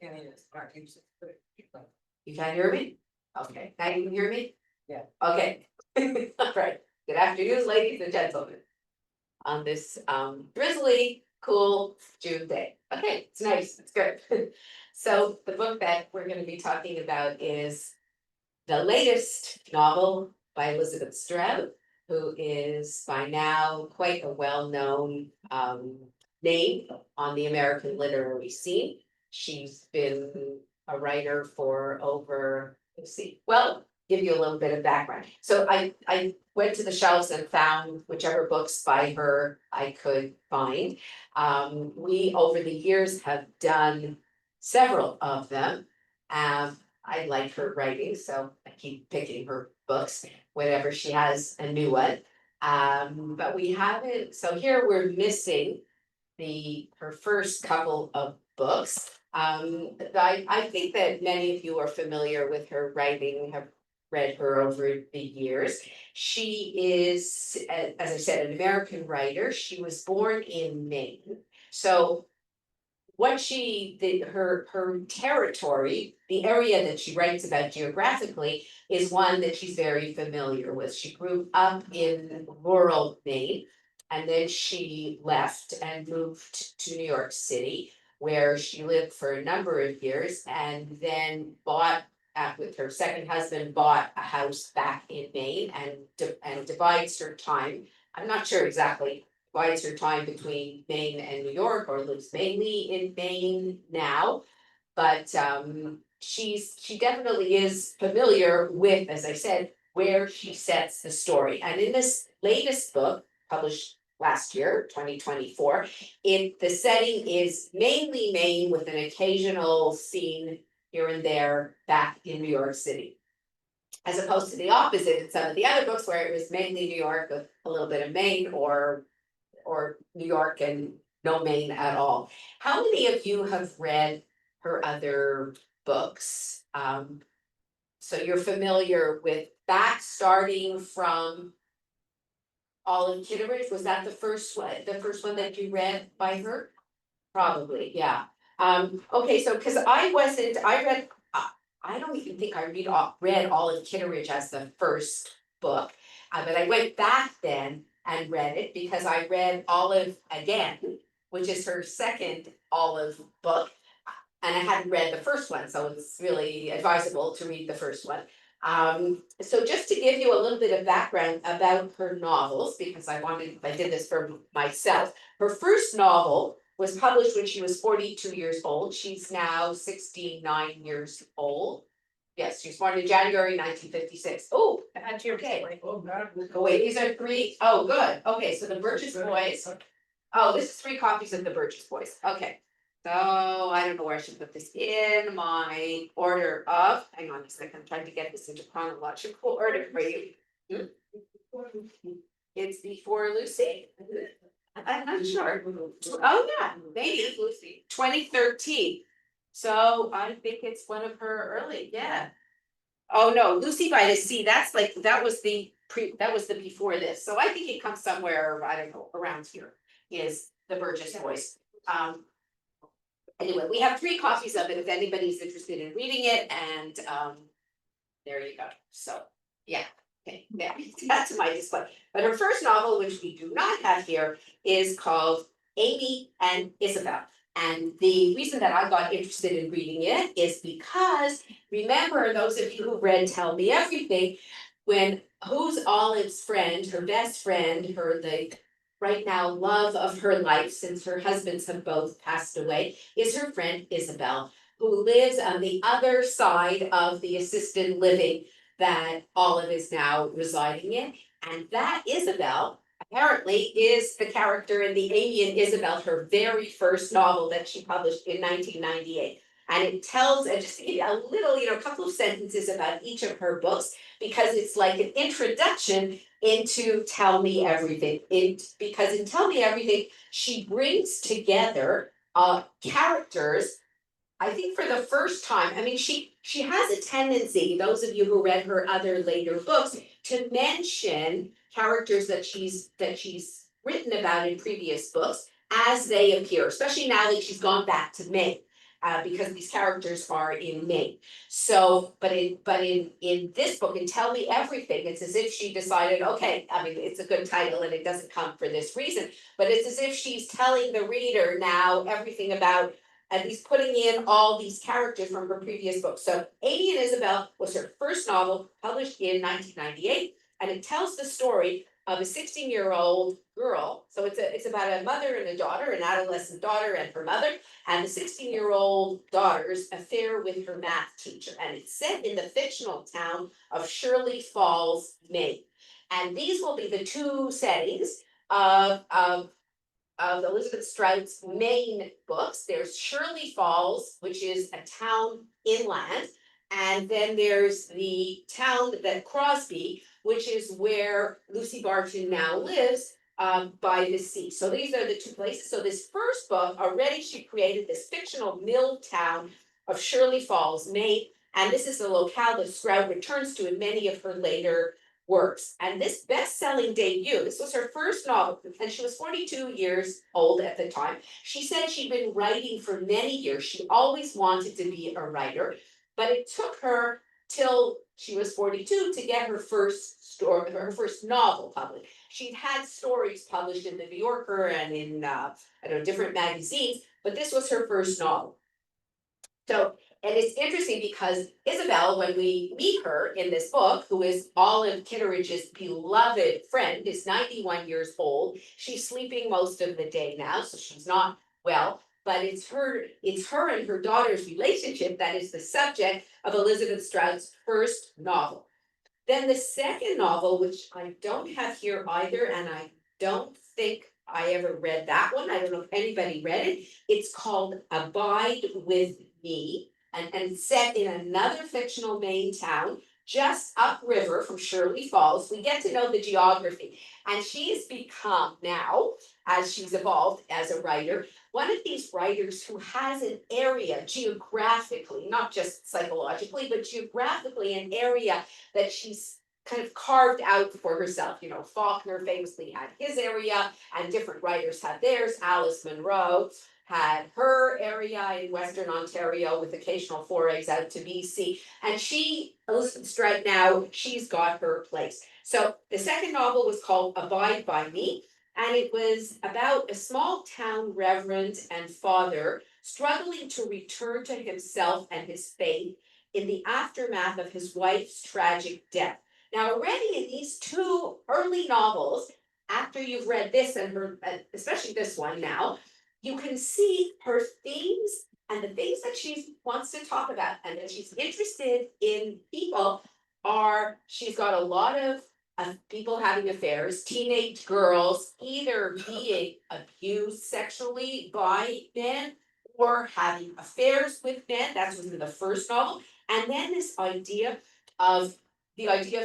You can't hear me? Okay, now you can hear me? Yeah. Okay. All right. Good afternoon, ladies and gentlemen. On this drizzly, cool June day. Okay, it's nice, it's good. So the book that we're gonna be talking about is the latest novel by Elizabeth Strout, who is by now quite a well-known name on the American literary scene. She's been a writer for over, let's see, well, give you a little bit of background. So I went to the shelves and found whichever books by her I could find. We, over the years, have done several of them. I like her writing, so I keep picking her books whenever she has a new one. But we haven't, so here we're missing her first couple of books. I think that many of you are familiar with her writing, have read her over the years. She is, as I said, an American writer. She was born in Maine. So what her territory, the area that she writes about geographically, is one that she's very familiar with. She grew up in rural Maine, and then she left and moved to New York City, where she lived for a number of years, and then with her second husband, bought a house back in Maine and divides her time. I'm not sure exactly divides her time between Maine and New York, or lives mainly in Maine now. But she definitely is familiar with, as I said, where she sets the story. And in this latest book, published last year, 2024, the setting is mainly Maine with an occasional scene here and there back in New York City. As opposed to the opposite in some of the other books where it was mainly New York with a little bit of Maine, or New York and no Maine at all. How many of you have read her other books? So you're familiar with that, starting from Olive Kitteridge. Was that the first one that you read by her? Probably, yeah. Okay, so because I don't even think I read Olive Kitteridge as the first book, but I went back then and read it because I read Olive again, which is her second Olive book, and I hadn't read the first one, so it's really advisable to read the first one. So just to give you a little bit of background about her novels, because I did this for myself. Her first novel was published when she was 42 years old. She's now 69 years old. Yes, she was born in January 1956. Oh, that's your okay. Oh, wait, these are three. Oh, good. Okay, so the Burgess Boys. Oh, this is 3 copies of the Burgess Boys. Okay. So I don't know where I should put this in my order of, hang on a second, I'm trying to get this into chronological order for you. It's before Lucy. I'm not sure. Oh, yeah, maybe it's Lucy. 2013. So I think it's one of her early, yeah. Oh, no, Lucy by the Sea, that was the before this. So I think it comes somewhere, I don't know, around here is the Burgess Boys. Anyway, we have 3 copies of it if anybody's interested in reading it, and there you go. So, yeah, okay, that's my display. But her first novel, which we do not have here, is called Amy and Isabel. And the reason that I got interested in reading it is because, remember, those of you who read Tell Me Everything, who's Olive's friend, her best friend, the right now love of her life, since her husbands have both passed away, is her friend Isabel, who lives on the other side of the assisted living that Olive is now residing in. And that Isabel apparently is the character in the Amy and Isabel, her very first novel that she published in 1998. And it tells, and just to give you a little, a couple of sentences about each of her books, because it's like an introduction into Tell Me Everything. Because in Tell Me Everything, she brings together characters, I think for the first time. I mean, she has a tendency, those of you who read her other later books, to mention characters that she's written about in previous books as they appear, especially now that she's gone back to Maine. because these characters are in Maine. So, but in this book, in Tell Me Everything, it's as if she decided, okay, I mean, it's a good title and it doesn't come for this reason, but it's as if she's telling the reader now everything about, at least putting in all these characters from her previous books. So Amy and Isabel was her first novel, published in 1998, and it tells the story of a 16-year-old girl. So it's about a mother and a daughter, an adolescent daughter and her mother, and the 16-year-old daughter's affair with her math teacher. And it's set in the fictional town of Shirley Falls, Maine. And these will be the two settings of Elizabeth Strout's main books. There's Shirley Falls, which is a town inland, and then there's the town that Crosby, which is where Lucy Barton now lives, by the sea. So these are the two places. So this first book, already she created this fictional mill town of Shirley Falls, Maine, and this is the locale that Strout returns to in many of her later works. And this best-selling debut, this was her first novel, and she was 42 years old at the time. She said she'd been writing for many years. She always wanted to be a writer, but it took her till she was 42 to get her first story, her first novel published. She'd had stories published in the New Yorker and in different magazines, but this was her first novel. So, and it's interesting because Isabel, when we meet her in this book, who is Olive Kitteridge's beloved friend, is 91 years old. She's sleeping most of the day now, so she's not well. But it's her and her daughter's relationship that is the subject of Elizabeth Strout's first novel. Then the second novel, which I don't have here either, and I don't think I ever read that one. I don't know if anybody read it. It's called Abide with Me, and set in another fictional Maine town just upriver from Shirley Falls. We get to know the geography, and she's become now, as she's evolved as a writer, one of these writers who has an area geographically, not just psychologically, but geographically, an area that she's kind of carved out for herself. You know, Faulkner famously had his area, and different writers had theirs. Alice Munro had her area in Western Ontario with occasional forays out to BC. And she, Elizabeth Strout now, she's got her place. So the second novel was called Abide by Me, and it was about a small town reverend and father struggling to return to himself and his faith in the aftermath of his wife's tragic death. Now, already in these two early novels, after you've read this and her, especially this one now, you can see her themes and the things that she wants to talk about and that she's interested in people are, she's got a lot of people having affairs, teenage girls either being abused sexually by men or having affairs with men. That was in the first novel. And then this idea of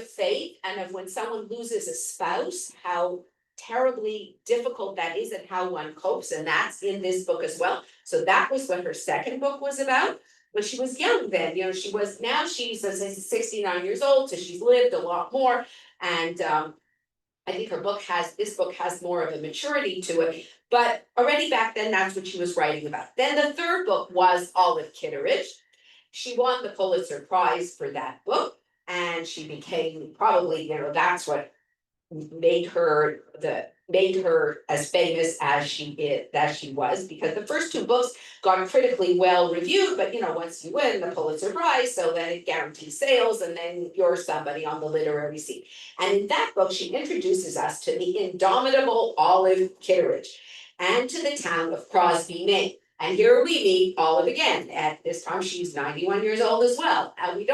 faith and of when someone loses a spouse, how terribly difficult that is and how one copes, and that's in this book as well. So that was what her second book was about. When she was young then, she was, now she's 69 years old, so she's lived a lot more. And I think this book has more of a maturity to it, but already back then, that's what she was writing about. Then the third book was Olive Kitteridge. She won the Pulitzer Prize for that book, and she became probably, that's what made her as famous as she was, because the first two books got critically well reviewed, but once you win the Pulitzer Prize, so then it guarantees sales, and then you're somebody on the literary scene. And in that book, she introduces us to the indomitable Olive Kitteridge and to the town of Crosby, Maine. And here we meet Olive again. At this time, she's 91 years old as well. And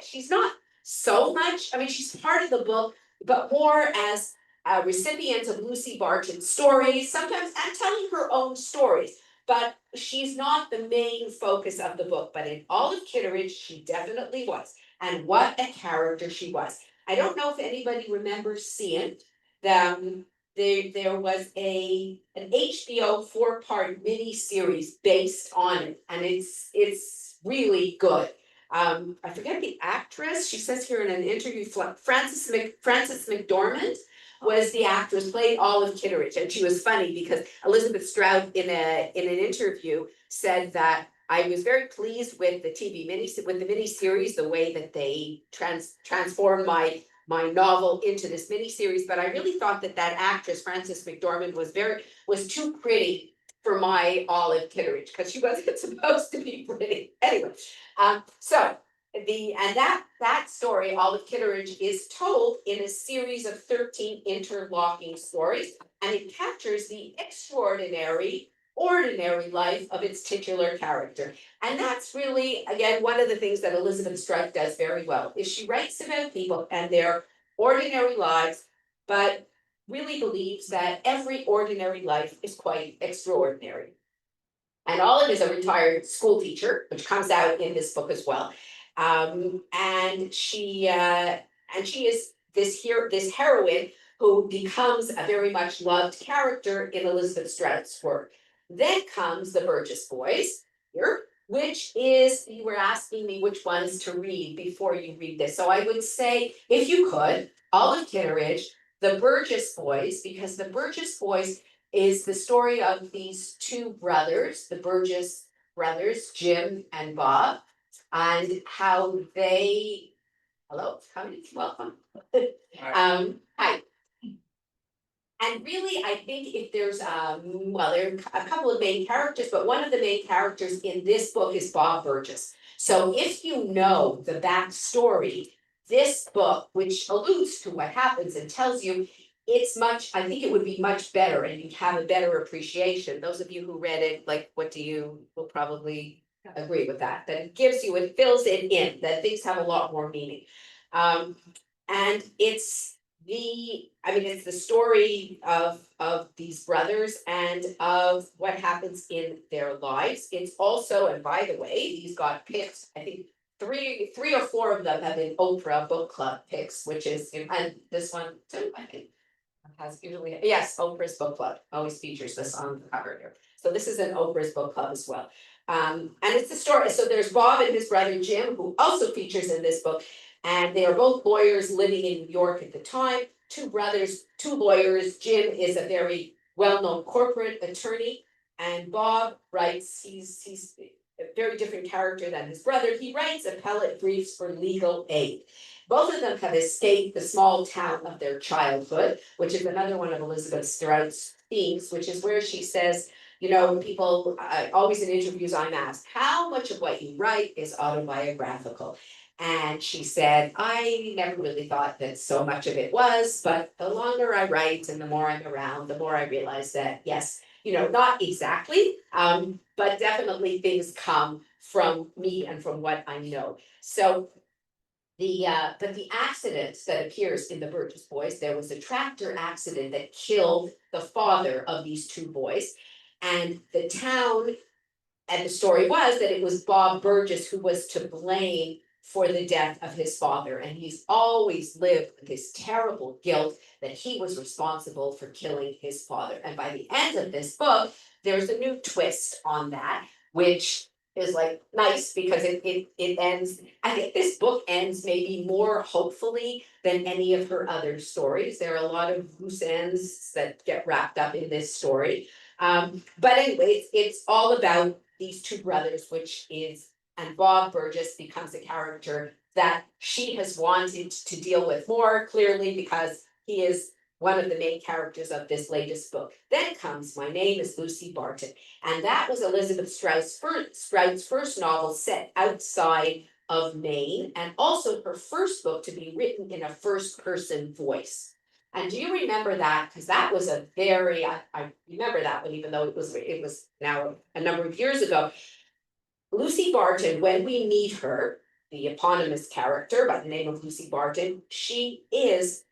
she's not so much, she's part of the book, but more as a recipient of Lucy Barton's stories, sometimes, and telling her own stories. But she's not the main focus of the book. But in Olive Kitteridge, she definitely was. And what a character she was. I don't know if anybody remembers seeing them. There was an HBO 4-part mini series based on it, and it's really good. I forget the actress. She says here in an interview, Frances McDormand was the actress, played Olive Kitteridge, and she was funny because Elizabeth Strout in an interview said that I was very pleased with the miniseries, the way that they transformed my novel into this miniseries. But I really thought that actress, Frances McDormand, was too pretty for my Olive Kitteridge, because she wasn't supposed to be pretty. Anyway, so that story, Olive Kitteridge, is told in a series of 13 interlocking stories, and it captures the extraordinary, ordinary life of its titular character. And that's really, again, one of the things that Elizabeth Strout does very well, is she writes about people and their ordinary lives, but really believes that every ordinary life is quite extraordinary. And Olive is a retired school teacher, which comes out in this book as well. And she is this heroine who becomes a very much loved character in Elizabeth Strout's work. Then comes the Burgess Boys here, which is, you were asking me which ones to read before you read this. So I would say, if you could, Olive Kitteridge, the Burgess Boys, because the Burgess Boys is the story of these two brothers, the Burgess brothers, Jim and Bob, and how they, hello, welcome. Hi. And really, I think if there's, well, there are a couple of main characters, but one of the main characters in this book is Bob Burgess. So if you know the backstory, this book, which alludes to what happens and tells you, I think it would be much better, and you'd have a better appreciation. Those of you who read it, like, will probably agree with that. That it fills it in, that things have a lot more meaning. And it's the story of these brothers and of what happens in their lives. It's also, and by the way, these got picked, I think three or four of them have been Oprah Book Club picks, which is, and this one too, I think, has usually, yes, Oprah's Book Club always features this on the cover here. So this is an Oprah's Book Club as well. And it's the story, so there's Bob and his brother Jim, who also features in this book. And they are both lawyers living in New York at the time. Two lawyers. Jim is a very well-known corporate attorney, and Bob writes, he's a very different character than his brother. He writes appellate briefs for legal aid. Both of them have escaped the small town of their childhood, which is another one of Elizabeth Strout's themes, which is where she says, people, always in interviews I'm asked, how much of what you write is autobiographical? And she said, I never really thought that so much of it was, but the longer I write and the more I'm around, the more I realize that, yes, not exactly, but definitely things come from me and from what I know. So but the accident that appears in the Burgess Boys, there was a tractor accident that killed the father of these two boys. And the town, and the story was that it was Bob Burgess who was to blame for the death of his father. And he's always lived with this terrible guilt that he was responsible for killing his father. And by the end of this book, there's a new twist on that, which is like nice because it ends, I think this book ends maybe more hopefully than any of her other stories. There are a lot of loose ends that get wrapped up in this story. But anyway, it's all about these two brothers, and Bob Burgess becomes a character that she has wanted to deal with more clearly because he is one of the main characters of this latest book. Then comes My Name is Lucy Barton, and that was Elizabeth Strout's first novel set outside of Maine, and also her first book to be written in a first-person voice. And do you remember that? Because that was I remember that one, even though it was now a number of years ago. Lucy Barton, when we meet her, the eponymous character by the name of Lucy Barton, she is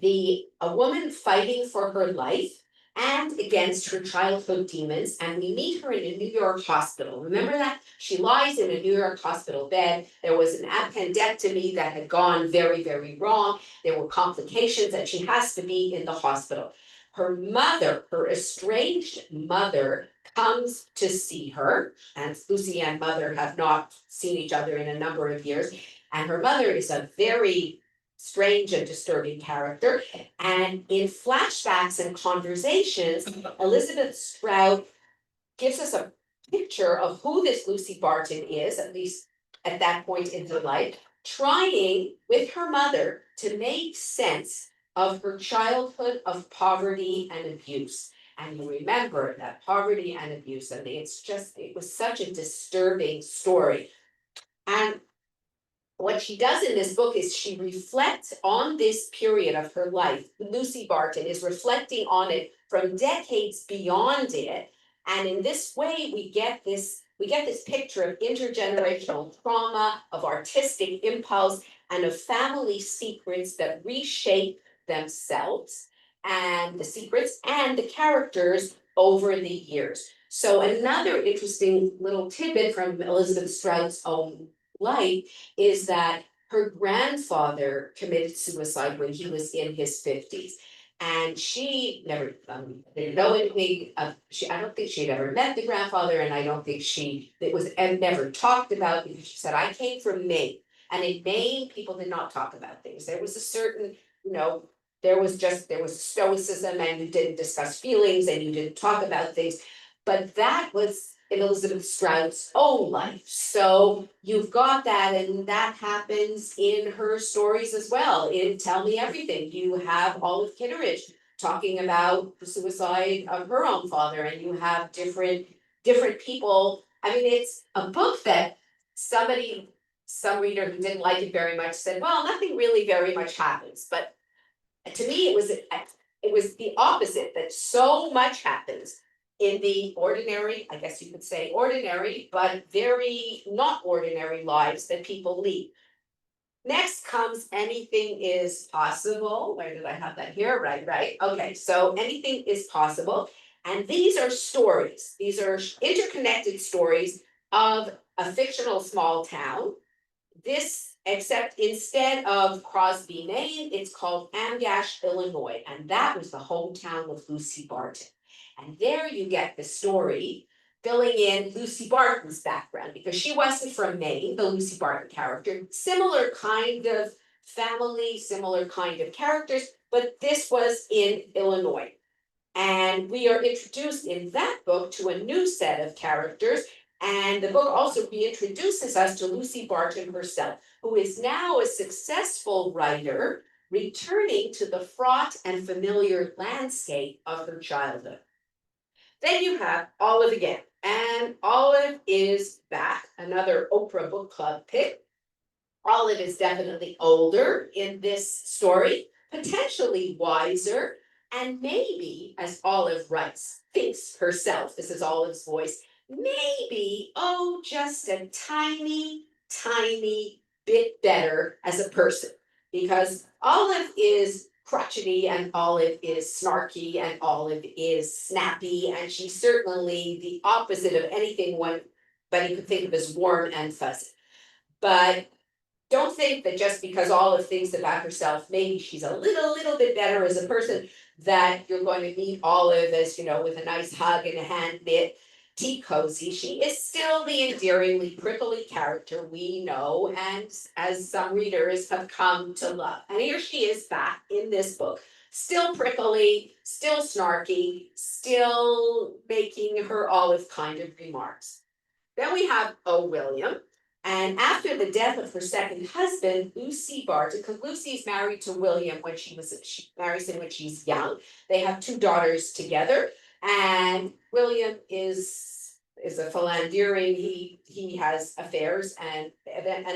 a woman fighting for her life and against her childhood demons, and we meet her in a New York hospital. Remember that? She lies in a New York hospital bed. There was an appendectomy that had gone very, very wrong. There were complications, and she has to be in the hospital. Her mother, her estranged mother, comes to see her, and Lucy and mother have not seen each other in a number of years. And her mother is a very strange and disturbing character. And in flashbacks and conversations, Elizabeth Strout gives us a picture of who this Lucy Barton is, at least at that point in her life, trying with her mother to make sense of her childhood of poverty and abuse. And you remember that poverty and abuse, and it was such a disturbing story. And what she does in this book is she reflects on this period of her life. Lucy Barton is reflecting on it from decades beyond it. And in this way, we get this picture of intergenerational trauma, of artistic impulse, and of family secrets that reshape themselves and the secrets and the characters over the years. So another interesting little tidbit from Elizabeth Strout's own life is that her grandfather committed suicide when he was in his 50s. And she never didn't know anything. I don't think she'd ever met the grandfather, and I don't think it was and never talked about, because she said, I came from Maine. And in Maine, people did not talk about things. There was a certain, there was stoicism, and you didn't discuss feelings and you didn't talk about things. But that was in Elizabeth Strout's own life. So you've got that, and that happens in her stories as well. In Tell Me Everything, you have Olive Kitteridge talking about the suicide of her own father, and you have different people. I mean, it's a book that some reader who didn't like it very much said, well, nothing really very much happens. But to me, it was the opposite, that so much happens in the ordinary, I guess you could say ordinary, but very not ordinary lives that people lead. Next comes Anything is Possible. Where did I have that here? Right. Okay, so Anything is Possible. And these are stories. These are interconnected stories of a fictional small town. Except instead of Crosby, Maine, it's called Amgash, Illinois. And that was the hometown of Lucy Barton. And there you get the story filling in Lucy Barton's background, because she wasn't from Maine, the Lucy Barton character. Similar kind of family, similar kind of characters, but this was in Illinois. And we are introduced in that book to a new set of characters. And the book also reintroduces us to Lucy Barton herself, who is now a successful writer, returning to the fraught and familiar landscape of her childhood. Then you have Olive again, and Olive is back, another Oprah Book Club pick. Olive is definitely older in this story, potentially wiser, and maybe, as Olive writes, thinks herself, this is Olive's voice, maybe, oh, just a tiny, tiny bit better as a person. Because Olive is crotchety, and Olive is snarky, and Olive is snappy, and she's certainly the opposite of anything anybody could think of as warm and fuzzy. But don't think that just because Olive thinks about herself, maybe she's a little bit better as a person, that you're going to meet Olive as, with a nice hug and a hand knit tea cozy. She is still the endearingly prickly character we know, and as some readers have come to love. And here she is back in this book, still prickly, still snarky, still making her Olive kind of remarks. Then we have O. William. And after the death of her second husband, Lucy Barton, because Lucy's married to William she marries him when she's young. They have two daughters together, and William is a philandering. He has affairs, and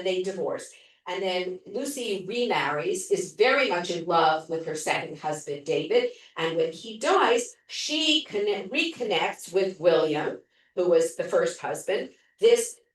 they divorce. And then Lucy remarries, is very much in love with her second husband, David. And when he dies, she reconnects with William, who was the first husband.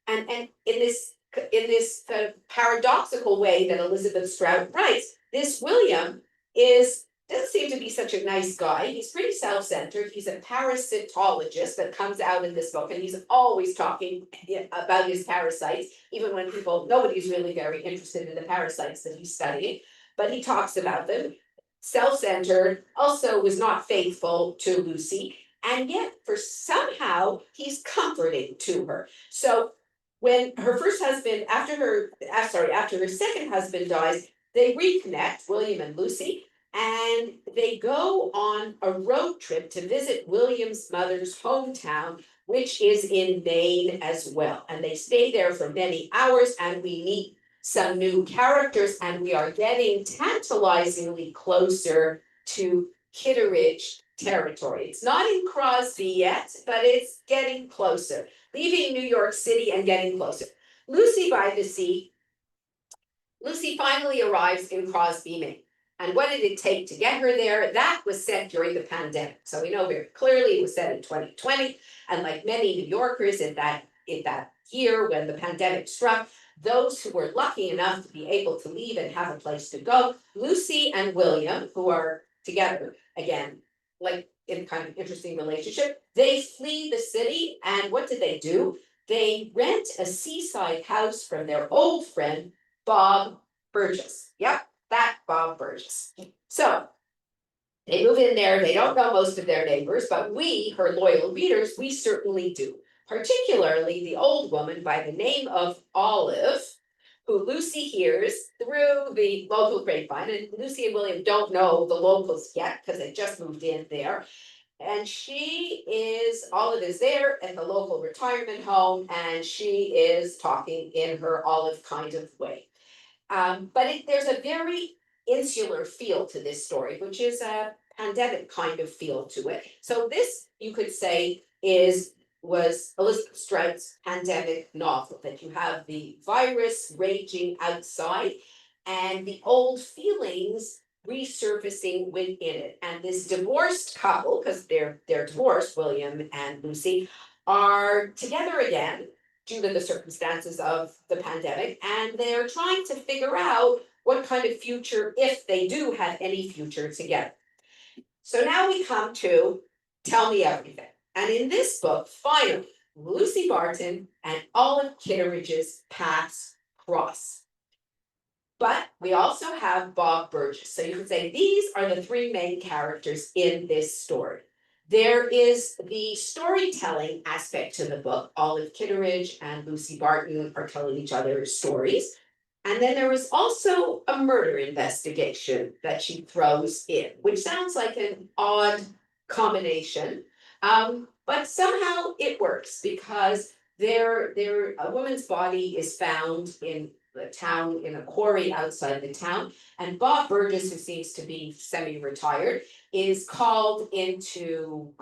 And in this paradoxical way that Elizabeth Strout writes, this William doesn't seem to be such a nice guy. He's pretty self-centered. He's a parasitologist that comes out in this book, and he's always talking about his parasites, even when nobody's really very interested in the parasites that he's studying, but he talks about them. Self-centered, also was not faithful to Lucy, and yet somehow he's comforting to her. So when her first husband, after her second husband dies, they reconnect, William and Lucy, and they go on a road trip to visit William's mother's hometown which is in Maine as well. And they stay there for many hours, and we meet some new characters, and we are getting tantalizingly closer to Kitteridge territory. It's not in Crosby yet, but it's getting closer, leaving New York City and getting closer. Lucy by the Sea. Lucy finally arrives in Crosby, Maine. And what did it take to get her there? That was set during the pandemic. So we know very clearly it was set in 2020. And like many New Yorkers in that year when the pandemic struck, those who were lucky enough to be able to leave and have a place to go, Lucy and William, who are together again, like in kind of interesting relationship, they flee the city. And what did they do? They rent a seaside house from their old friend, Bob Burgess. Yep, that Bob Burgess. So they move in there. They don't know most of their neighbors, but we, her loyal readers, we certainly do. Particularly the old woman by the name of Olive, who Lucy hears through the local grapevine. And Lucy and William don't know the locals yet because they just moved in there. And Olive is there at the local retirement home, and she is talking in her Olive kind of way. But there's a very insular feel to this story, which is a pandemic kind of feel to it. So this, you could say, was Elizabeth Strout's pandemic novel, that you have the virus raging outside and the old feelings resurfacing within it. And this divorced couple, because they're divorced, William and Lucy, are together again due to the circumstances of the pandemic, and they're trying to figure out what kind of future, if they do have any future together. So now we come to Tell Me Everything. And in this book, finally, Lucy Barton and Olive Kitteridge's paths cross. But we also have Bob Burgess. So you could say these are the three main characters in this story. There is the storytelling aspect to the book. Olive Kitteridge and Lucy Barton are telling each other stories. And then there is also a murder investigation that she throws in, which sounds like an odd combination. But somehow it works because a woman's body is found in the town, in a quarry outside the town. And Bob Burgess, who seems to be semi-retired, is called into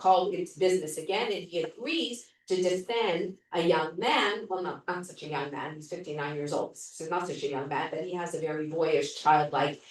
business again, and he agrees to defend a young man. Well, not such a young man, he's 59 years old, so not such a young man, but he has a very boyish, childlike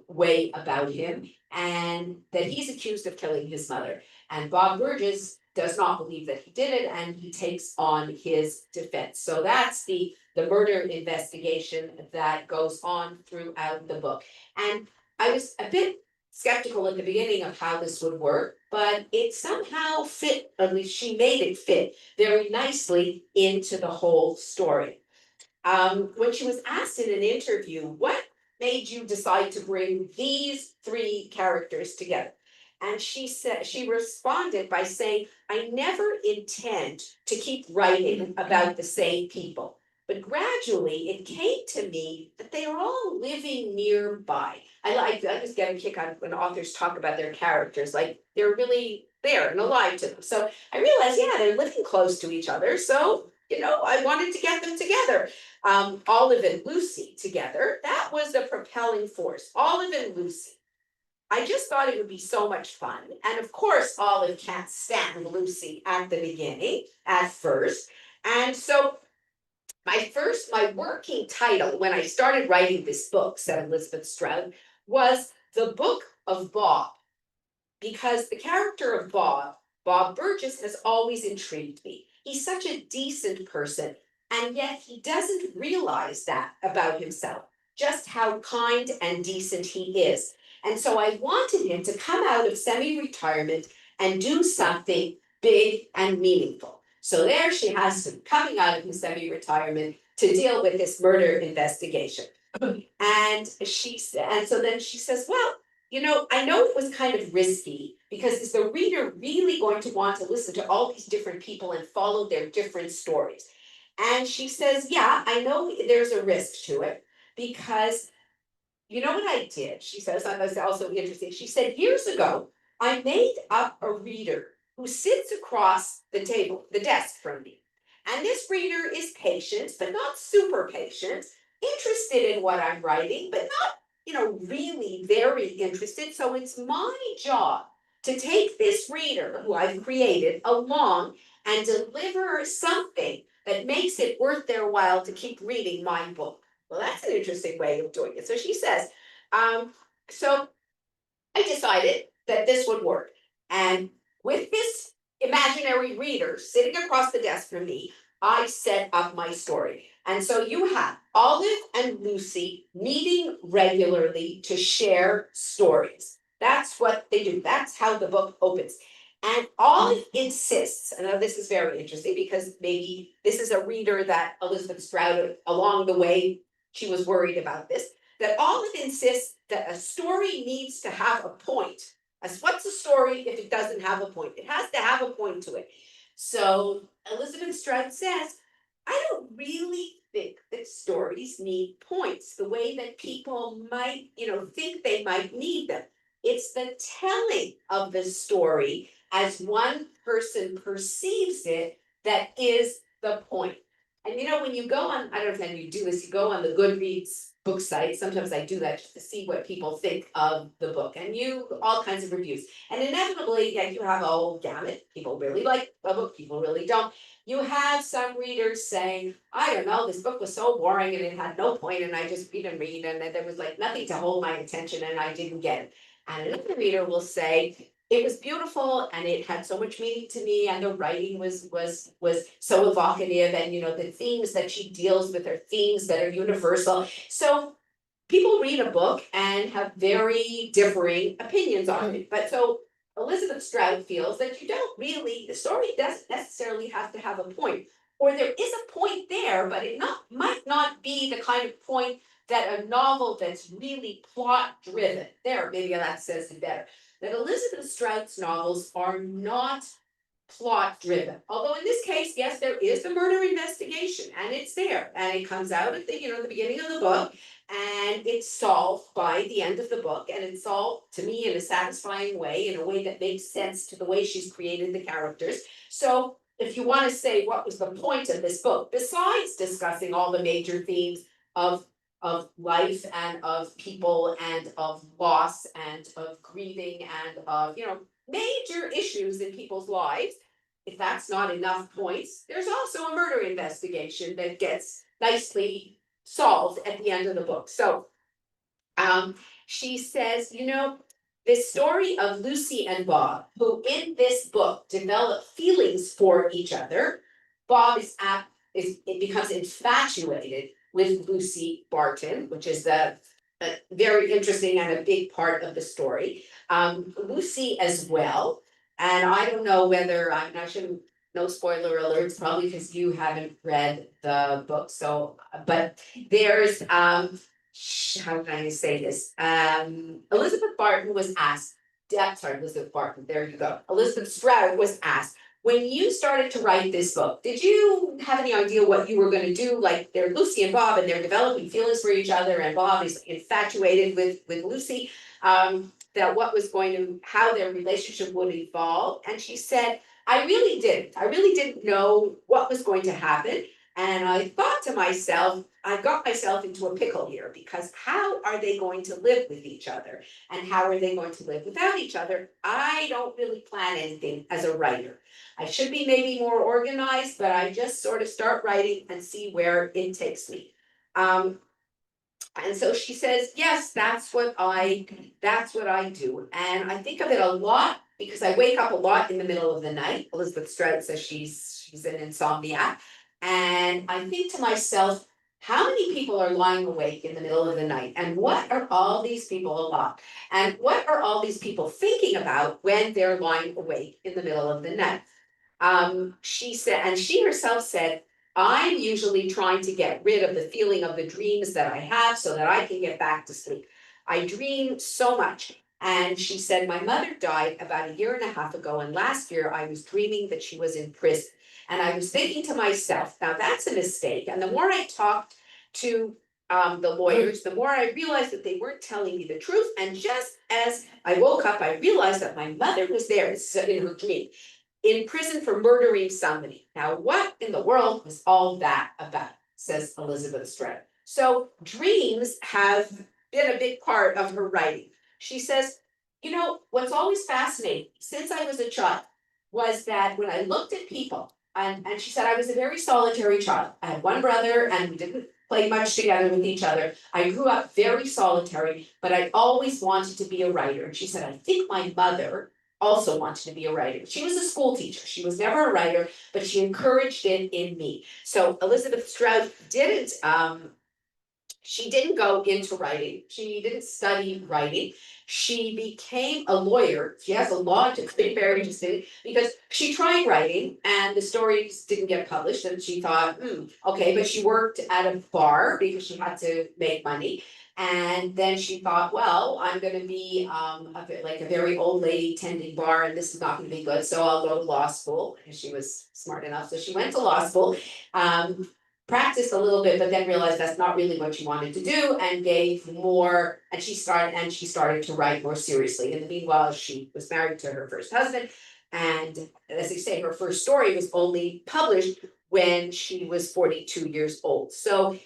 way about him, and that he's accused of killing his mother. And Bob Burgess does not believe that he did it, and he takes on his defense. So that's the murder investigation that goes on throughout the book. And I was a bit skeptical at the beginning of how this would work, but it somehow fit, at least she made it fit very nicely into the whole story. When she was asked in an interview, what made you decide to bring these three characters together? And she responded by saying, I never intend to keep writing about the same people. But gradually it came to me that they are all living nearby. I just get a kick out when authors talk about their characters, like they're really there and alive to them. So I realized, yeah, they're living close to each other. So, I wanted to get them together. Olive and Lucy together, that was the propelling force. Olive and Lucy. I just thought it would be so much fun. And of course, Olive can't stand Lucy at the beginning, at first. And so my working title when I started writing this book, said Elizabeth Strout, was The Book of Bob. Because the character of Bob Burgess, has always intrigued me. He's such a decent person, and yet he doesn't realize that about himself, just how kind and decent he is. And so I wanted him to come out of semi-retirement and do something big and meaningful. So there she has him coming out of his semi-retirement to deal with this murder investigation. And so then she says, well, I know it was kind of risky, because is the reader really going to want to listen to all these different people and follow their different stories? And she says, yeah, I know there's a risk to it, because you know what I did? She says, that was also interesting. She said, years ago, I made up a reader who sits across the table, the desk from me. And this reader is patient, but not super patient, interested in what I'm writing, but not, really very interested. So it's my job to take this reader who I've created along and deliver something that makes it worth their while to keep reading my book. Well, that's an interesting way of doing it. So she says, so I decided that this would work. And with this imaginary reader sitting across the desk from me, I set up my story. And so you have Olive and Lucy meeting regularly to share stories. That's what they do. That's how the book opens. And Olive insists, and now this is very interesting because maybe this is a reader that Elizabeth Strout along the way, she was worried about this, that Olive insists that a story needs to have a point. As what's a story if it doesn't have a point? It has to have a point to it. So Elizabeth Strout says, I don't really think that stories need points the way that people might, think they might need them. It's the telling of the story as one person perceives it that is the point. And when you go on, I don't know if you do this, you go on the Goodreads book site. Sometimes I do that just to see what people think of the book, and all kinds of reviews. And inevitably, yeah, you have a whole gamut. People really like a book, people really don't. You have some readers saying, I don't know, this book was so boring and it had no point, and I just read and read, and there was like nothing to hold my attention, and I didn't get it. And another reader will say, it was beautiful and it had so much meaning to me, and the writing was so evocative, and the themes that she deals with are themes that are universal. So people read a book and have very differing opinions on it. But so Elizabeth Strout feels that the story doesn't necessarily have to have a point, or there is a point there, but it might not be the kind of point that a novel that's really plot driven. There, maybe that says it better. That Elizabeth Strout's novels are not plot driven. Although in this case, yes, there is the murder investigation, and it's there, and it comes out at the beginning of the book, and it's solved by the end of the book, and it's solved to me in a satisfying way, in a way that makes sense to the way she's created the characters. So if you want to say what was the point of this book, besides discussing all the major themes of life and of people and of loss and of grieving and of major issues in people's lives, if that's not enough points, there's also a murder investigation that gets nicely solved at the end of the book. So she says, this story of Lucy and Bob, who in this book develop feelings for each other. Bob it becomes infatuated with Lucy Barton, which is a very interesting and a big part of the story. Lucy as well. And I don't know whether I shouldn't, no spoiler alerts, probably because you haven't read the book. So, but there's how can I say this? Elizabeth Barton was asked. Elizabeth Barton. There you go. Elizabeth Strout was asked, when you started to write this book, did you have any idea what you were going to do? Like, they're Lucy and Bob, and they're developing feelings for each other, and Bob is infatuated with Lucy. How their relationship would evolve. And she said, I really didn't. I really didn't know what was going to happen. And I thought to myself, I got myself into a pickle here, because how are they going to live with each other? And how are they going to live without each other? I don't really plan anything as a writer. I should be maybe more organized, but I just sort of start writing and see where it takes me. And so she says, yes, that's what I do. And I think of it a lot because I wake up a lot in the middle of the night. Elizabeth Strout says she's an insomniac. And I think to myself, how many people are lying awake in the middle of the night? And what are all these people about? And what are all these people thinking about when they're lying awake in the middle of the night? She said, and she herself said, I'm usually trying to get rid of the feeling of the dreams that I have so that I can get back to sleep. I dream so much. And she said, my mother died about 1.5 years ago. And last year I was dreaming that she was in prison. And I was thinking to myself, now that's a mistake. And the more I talked to the lawyers, the more I realized that they weren't telling me the truth. And just as I woke up, I realized that my mother was there in her dream. in prison for murdering somebody. Now, what in the world was all that about, says Elizabeth Strout. So dreams have been a big part of her writing. She says, what's always fascinating since I was a child was that when I looked at people, and she said I was a very solitary child. I had one brother and we didn't play much together with each other. I grew up very solitary, but I always wanted to be a writer. And she said, I think my mother also wanted to be a writer. She was a school teacher. She was never a writer, but she encouraged it in me. So Elizabeth Strout she didn't go into writing. She didn't study writing. She became a lawyer. She has a law degree, very interesting, because she tried writing and the stories didn't get published. And she thought, okay, but she worked at a bar because she had to make money. And then she thought, well, I'm going to be like a very old lady tending bar, and this is not going to be good. So I'll go to law school. And she was smart enough. So she went to law school. Practiced a little bit, but then realized that's not really what she wanted to do, and gave more, and she started to write more seriously. In the meanwhile, she was married to her first husband, and as they say, her first story was only published when she was 42 years old. So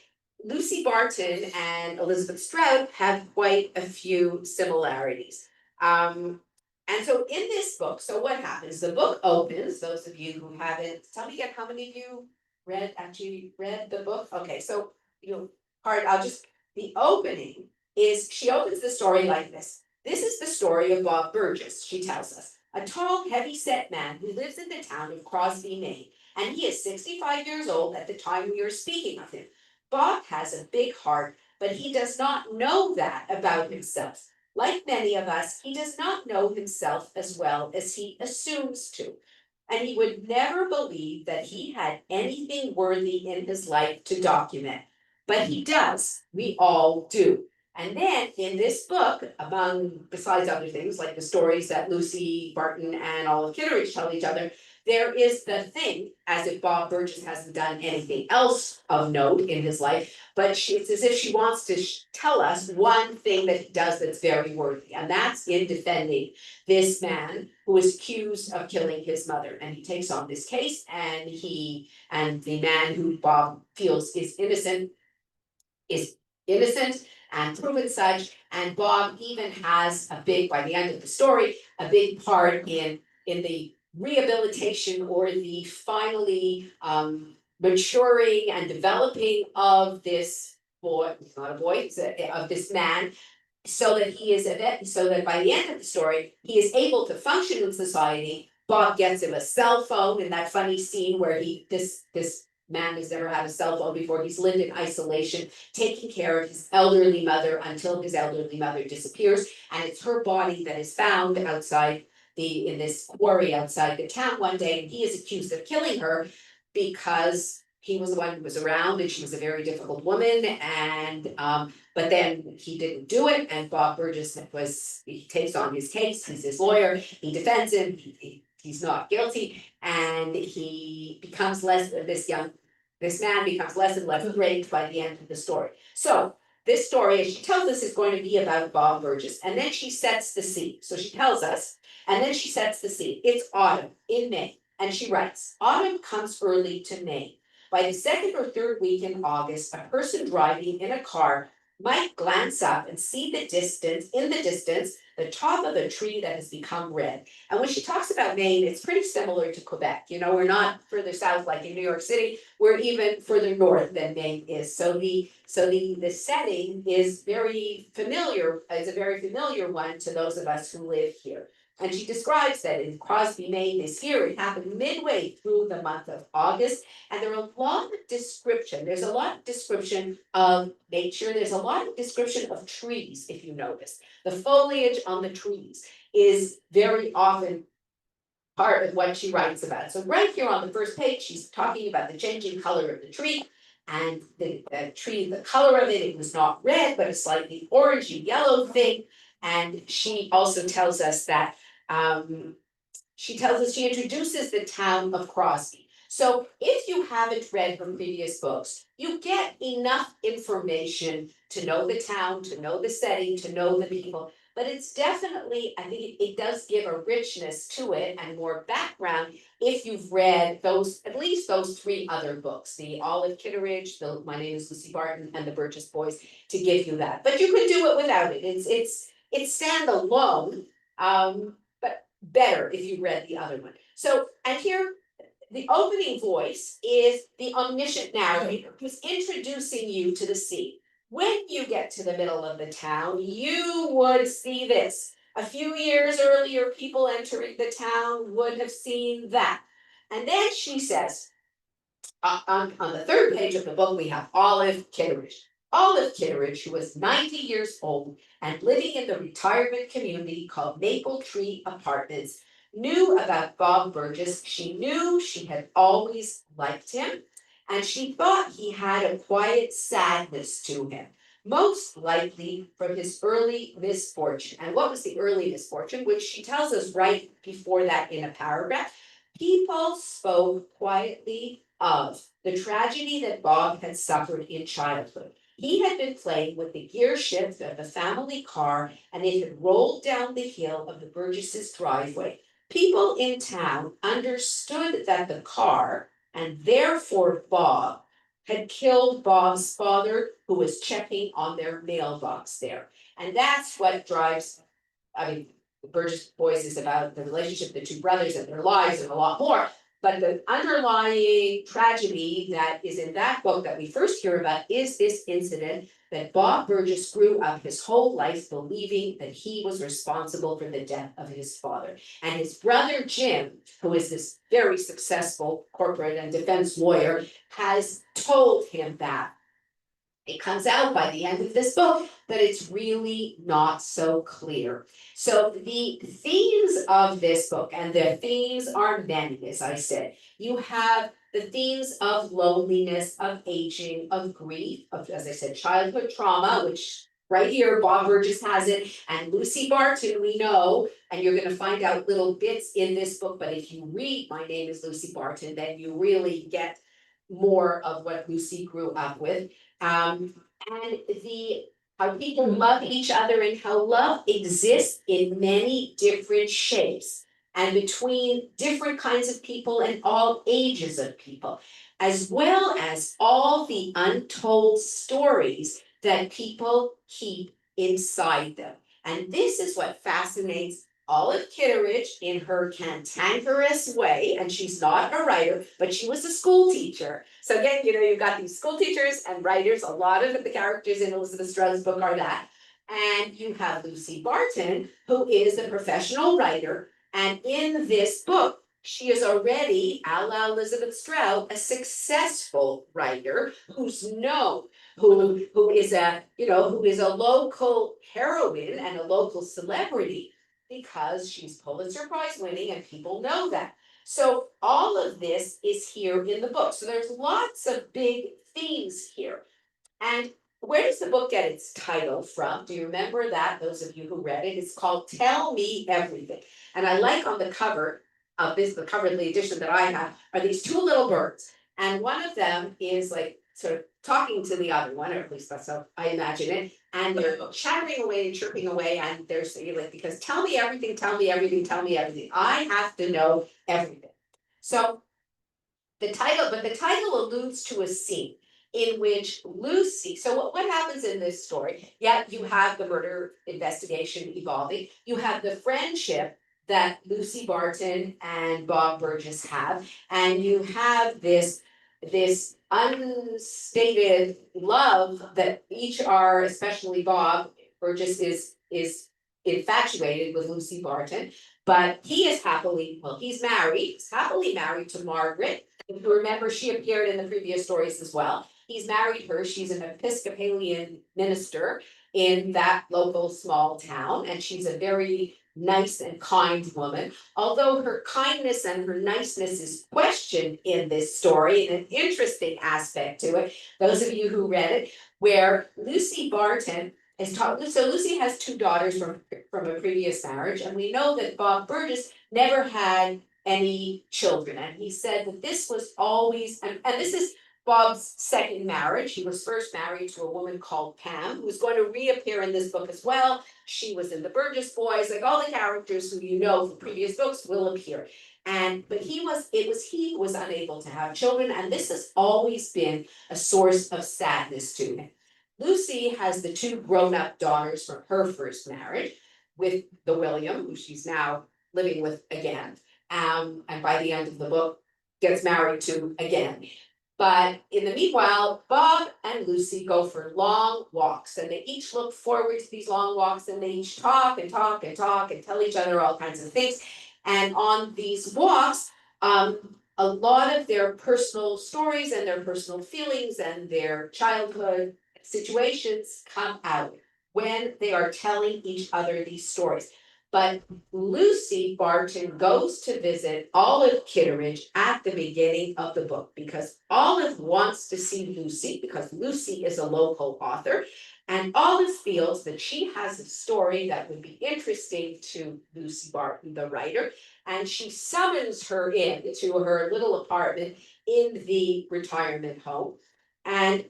Lucy Barton and Elizabeth Strout have quite a few similarities. And so in this book, so what happens? The book opens, those of you who haven't, tell me again, how many of you actually read the book? Okay, so the opening is, she opens the story like this. This is the story of Bob Burgess, she tells us. A tall, heavy-set man who lives in the town of Crosby, Maine, and he is 65 years old at the time we are speaking of him. Bob has a big heart, but he does not know that about himself. Like many of us, he does not know himself as well as he assumes to. And he would never believe that he had anything worthy in his life to document. But he does. We all do. And then in this book, besides other things like the stories that Lucy Barton and Olive Kitteridge tell each other, there is the thing, as if Bob Burgess hasn't done anything else of note in his life, but it's as if she wants to tell us one thing that he does that's very worthy, and that's in defending this man who is accused of killing his mother. And he takes on this case, and the man who Bob feels is innocent and proven such. And Bob even has by the end of the story, a big part in the rehabilitation or the finally maturing and developing of this boy, it's not a boy, of this man, so that by the end of the story, he is able to function in society. Bob gets him a cell phone in that funny scene where this man has never had a cell phone before. He's lived in isolation, taking care of his elderly mother until his elderly mother disappears. And it's her body that is found in this quarry outside the town one day. And he is accused of killing her because he was the one who was around and she was a very difficult woman. And but then he didn't do it. And Bob Burgess he takes on his case. He's his lawyer. He defends him. He's not guilty, and he becomes this man becomes less and less great by the end of the story. So this story, as she tells us, is going to be about Bob Burgess, and then she sets the scene. So she tells us, and then she sets the scene. It's autumn in May, and she writes, autumn comes early to Maine. By the second or third week in August, a person driving in a car might glance up and see in the distance, the top of a tree that has become red. And when she talks about Maine, it's pretty similar to Quebec. We're not further south like in New York City, we're even further north than Maine is. So the setting is a very familiar one to those of us who live here. And she describes that in Crosby, Maine this year, it happened midway through the month of August. And there's a lot of description of nature. There's a lot of description of trees, if you notice. The foliage on the trees is very often part of what she writes about. So right here on the first page, she's talking about the changing color of the tree. And the tree, the color of it was not red, but a slightly orangey yellow thing. And she also tells us that she introduces the town of Crosby. So if you haven't read her previous books, you get enough information to know the town, to know the setting, to know the people. but it's definitely, I think it does give a richness to it and more background if you've read those, at least those three other books, the Olive Kitteridge, the My Name is Lucy Barton, and the Burgess Boys, to give you that. But you could do it without it. It's standalone, but better if you read the other one. So, and here the opening voice is the omniscient narrator who's introducing you to the scene. When you get to the middle of the town, you would see this. A few years earlier, people entering the town would have seen that. And then she says, on the third page of the book, we have Olive Kitteridge. Olive Kitteridge, who was 90 years old and living in the retirement community called Maple Tree Apartments, knew about Bob Burgess. She knew she had always liked him, and she thought he had a quiet sadness to him, most likely from his early misfortune. And what was the early misfortune? Which she tells us right before that in a paragraph. People spoke quietly of the tragedy that Bob had suffered in childhood. He had been playing with the gear shift of the family car, and it had rolled down the hill of the Burgesses' driveway. People in town understood that the car, and therefore Bob, had killed Bob's father, who was checking on their mailbox there. And that's what drives, I mean, the Burgess Boys is about the relationship of the two brothers and their lives and a lot more. But the underlying tragedy that is in that book that we first hear about is this incident that Bob Burgess grew up his whole life believing that he was responsible for the death of his father. And his brother Jim, who is this very successful corporate and defense lawyer, has told him that. It comes out by the end of this book that it's really not so clear. So the themes of this book, and the themes are many, as I said. You have the themes of loneliness, of aging, of grief, of, as I said, childhood trauma, which right here, Bob Burgess has it, and Lucy Barton, we know, and you're going to find out little bits in this book, but if you read My Name is Lucy Barton, then you really get more of what Lucy grew up with. And the how people love each other and how love exists in many different shapes and between different kinds of people and all ages of people, as well as all the untold stories that people keep inside them. And this is what fascinates Olive Kitteridge in her cantankerous way, and she's not a writer, but she was a school teacher. So again, you've got these school teachers and writers. A lot of the characters in Elizabeth Strout's book are that. And you have Lucy Barton, who is a professional writer. And in this book, she is already, a la Elizabeth Strout, a successful writer who's known, who is a local heroine and a local celebrity, because she's Pulitzer Prize winning and people know that. So all of this is here in the book. So there's lots of big themes here. And where does the book get its title from? Do you remember that? Those of you who read it, it's called Tell Me Everything. And I like on the cover of this, the cover of the edition that I have, are these two little birds. And one of them is like sort of talking to the other one, or at least that's how I imagine it. And they're chattering away and chirping away, and they're saying, like, because tell me everything, tell me everything, tell me everything. I have to know everything. So the title alludes to a scene in which Lucy, so what happens in this story? Yeah, you have the murder investigation evolving. You have the friendship that Lucy Barton and Bob Burgess have, and you have this unstated love that each are, especially Bob Burgess is infatuated with Lucy Barton, but he's happily married to Margaret. If you remember, she appeared in the previous stories as well. He's married her. She's an Episcopalian minister in that local small town, and she's a very nice and kind woman. Although her kindness and her niceness is questioned in this story, and an interesting aspect to it, those of you who read it, where Lucy Barton is taught. So Lucy has two daughters from a previous marriage, and we know that Bob Burgess never had any children. And he said that this was always, and this is Bob's second marriage. He was first married to a woman called Pam, who's going to reappear in this book as well. She was in the Burgess Boys, like all the characters who you know from previous books will appear. But he who was unable to have children, and this has always been a source of sadness to him. Lucy has the two grown-up daughters from her first marriage with the William, who she's now living with again. And by the end of the book, gets married to again. But in the meanwhile, Bob and Lucy go for long walks, and they each look forward to these long walks, and they each talk and talk and talk and tell each other all kinds of things. And on these walks, a lot of their personal stories and their personal feelings and their childhood situations come out when they are telling each other these stories. But Lucy Barton goes to visit Olive Kitteridge at the beginning of the book because Olive wants to see Lucy because Lucy is a local author. And Olive feels that she has a story that would be interesting to Lucy Barton, the writer, and she summons her in to her little apartment in the retirement home. And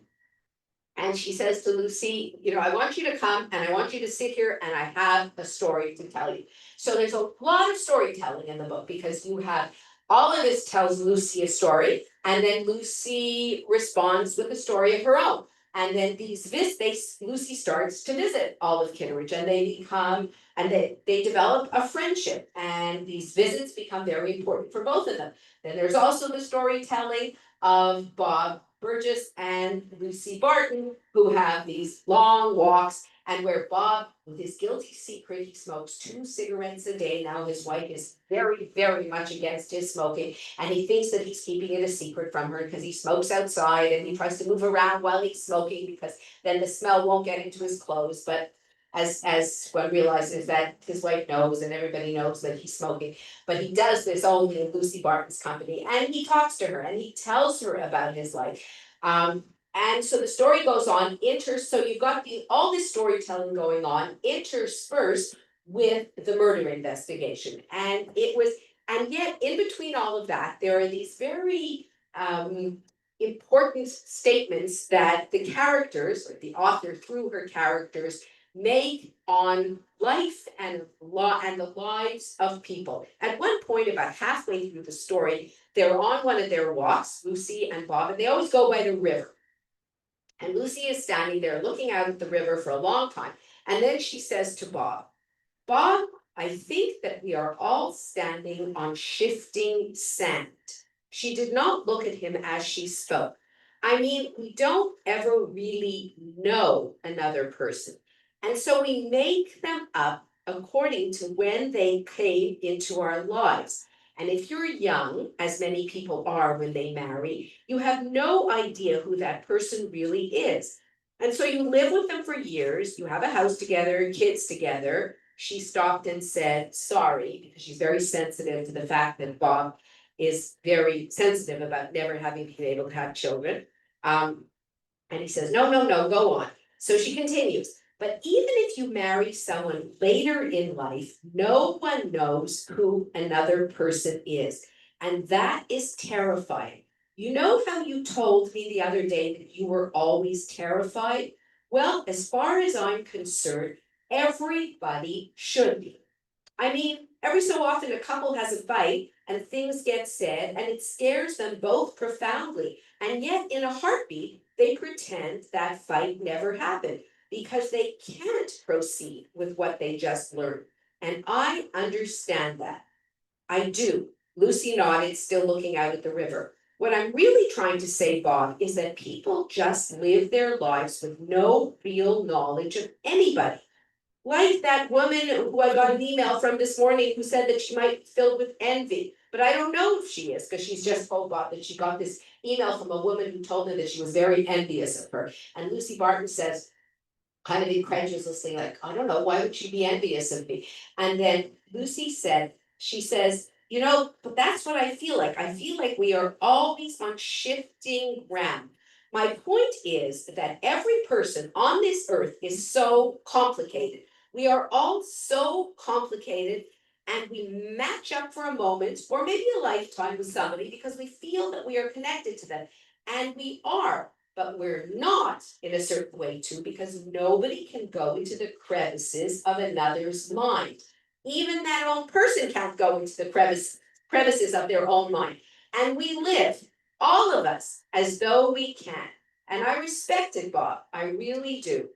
she says to Lucy, I want you to come and I want you to sit here and I have a story to tell you. So there's a lot of storytelling in the book because you have Olive tells Lucy a story and then Lucy responds with a story of her own. And then Lucy starts to visit Olive Kitteridge and they develop a friendship and these visits become very important for both of them. Then there's also the storytelling of Bob Burgess and Lucy Barton, who have these long walks, and where Bob, with his guilty secret, he smokes 2 cigarettes a day. Now his wife is very, very much against his smoking, and he thinks that he's keeping it a secret from her because he smokes outside and he tries to move around while he's smoking because then the smell won't get into his clothes. But as one realizes that his wife knows and everybody knows that he's smoking, but he does this only in Lucy Barton's company, and he talks to her and he tells her about his life. And so the story goes on, so you've got all this storytelling going on, interspersed with the murder investigation. And yet in between all of that, there are these very important statements that the characters, or the author through her characters, make on life and the lives of people. At one point, about halfway through the story, they're on one of their walks, Lucy and Bob, and they always go by the river. And Lucy is standing there looking out at the river for a long time. And then she says to Bob, Bob, I think that we are all standing on shifting sand. She did not look at him as she spoke. I mean, we don't ever really know another person. And so we make them up according to when they came into our lives. And if you're young, as many people are when they marry, you have no idea who that person really is. And so you live with them for years, you have a house together, kids together. She stopped and said, sorry, because she's very sensitive to the fact that Bob is very sensitive about never having been able to have children. And he says, no, go on. So she continues. But even if you marry someone later in life, no one knows who another person is. And that is terrifying. You know how you told me the other day that you were always terrified? Well, as far as I'm concerned, everybody should be. I mean, every so often a couple has a fight and things get said and it scares them both profoundly. And yet in a heartbeat, they pretend that fight never happened because they can't proceed with what they just learned. And I understand that. I do. Lucy nodded, still looking out at the river. What I'm really trying to say, Bob, is that people just live their lives with no real knowledge of anybody. Like that woman who I got an email from this morning who said that she might be filled with envy. But I don't know if she is, because she's just told Bob that she got this email from a woman who told her that she was very envious of her. And Lucy Barton says, kind of incredulously, like, I don't know, why would she be envious of me? And then Lucy said, she says, but that's what I feel like. I feel like we are always on shifting ground. My point is that every person on this earth is so complicated. We are all so complicated, and we match up for a moment or maybe a lifetime with somebody because we feel that we are connected to them. And we are, but we're not in a certain way too, because nobody can go into the crevices of another's mind. Even that own person can't go into the crevices of their own mind. And we live, all of us, as though we can. And I respect it, Bob, I really do.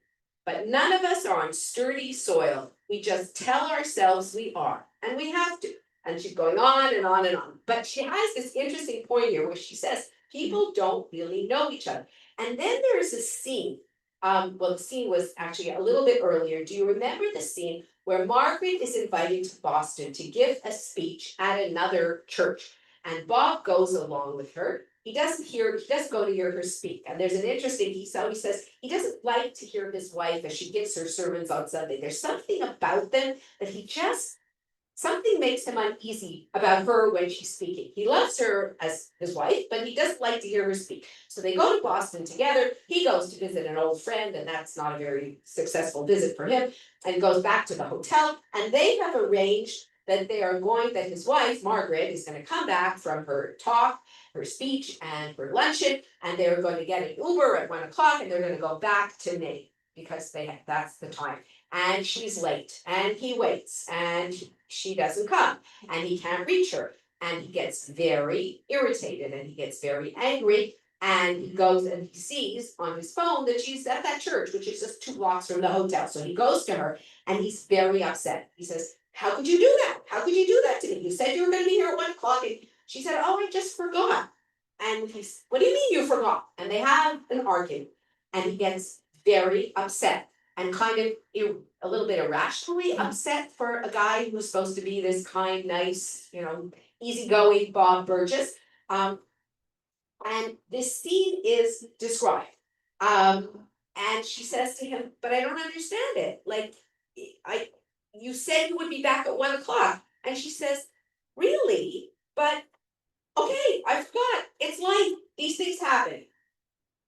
But none of us are on sturdy soil. We just tell ourselves we are, and we have to. And she's going on and on and on. But she has this interesting point here where she says people don't really know each other. And then there is a scene. Well, the scene was actually a little bit earlier. Do you remember the scene where Margaret is invited to Boston to give a speech at another church? And Bob goes along with her. He doesn't go to hear her speak. And there's an interesting, he says he doesn't like to hear his wife as she gives her sermons on Sunday. There's something about them that something makes him uneasy about her when she's speaking. He loves her as his wife, but he doesn't like to hear her speak. So they go to Boston together. He goes to visit an old friend, and that's not a very successful visit for him, and goes back to the hotel. And they have arranged that that his wife, Margaret, is going to come back from her talk, her speech, and her luncheon, and they're going to get an Uber at 1 o'clock, and they're going to go back to Maine because that's the time. And she's late, and he waits, and she doesn't come, and he can't reach her, and he gets very irritated, and he gets very angry, and he goes and he sees on his phone that she's at that church, which is just 2 blocks from the hotel. So he goes to her, and he's very upset. He says, "How could you do that? How could you do that to me? You said you were going to be here at 1 o'clock." And she said, "Oh, I just forgot." And he's, "What do you mean you forgot?" And they have an argument, and he gets very upset and kind of a little bit irrationally upset for a guy who's supposed to be this kind, nice, easygoing Bob Burgess. And this scene is described. And she says to him, "But I don't understand it. Like, you said you would be back at 1 o'clock." And she says, "Really? But okay, I forgot. It's life. These things happen.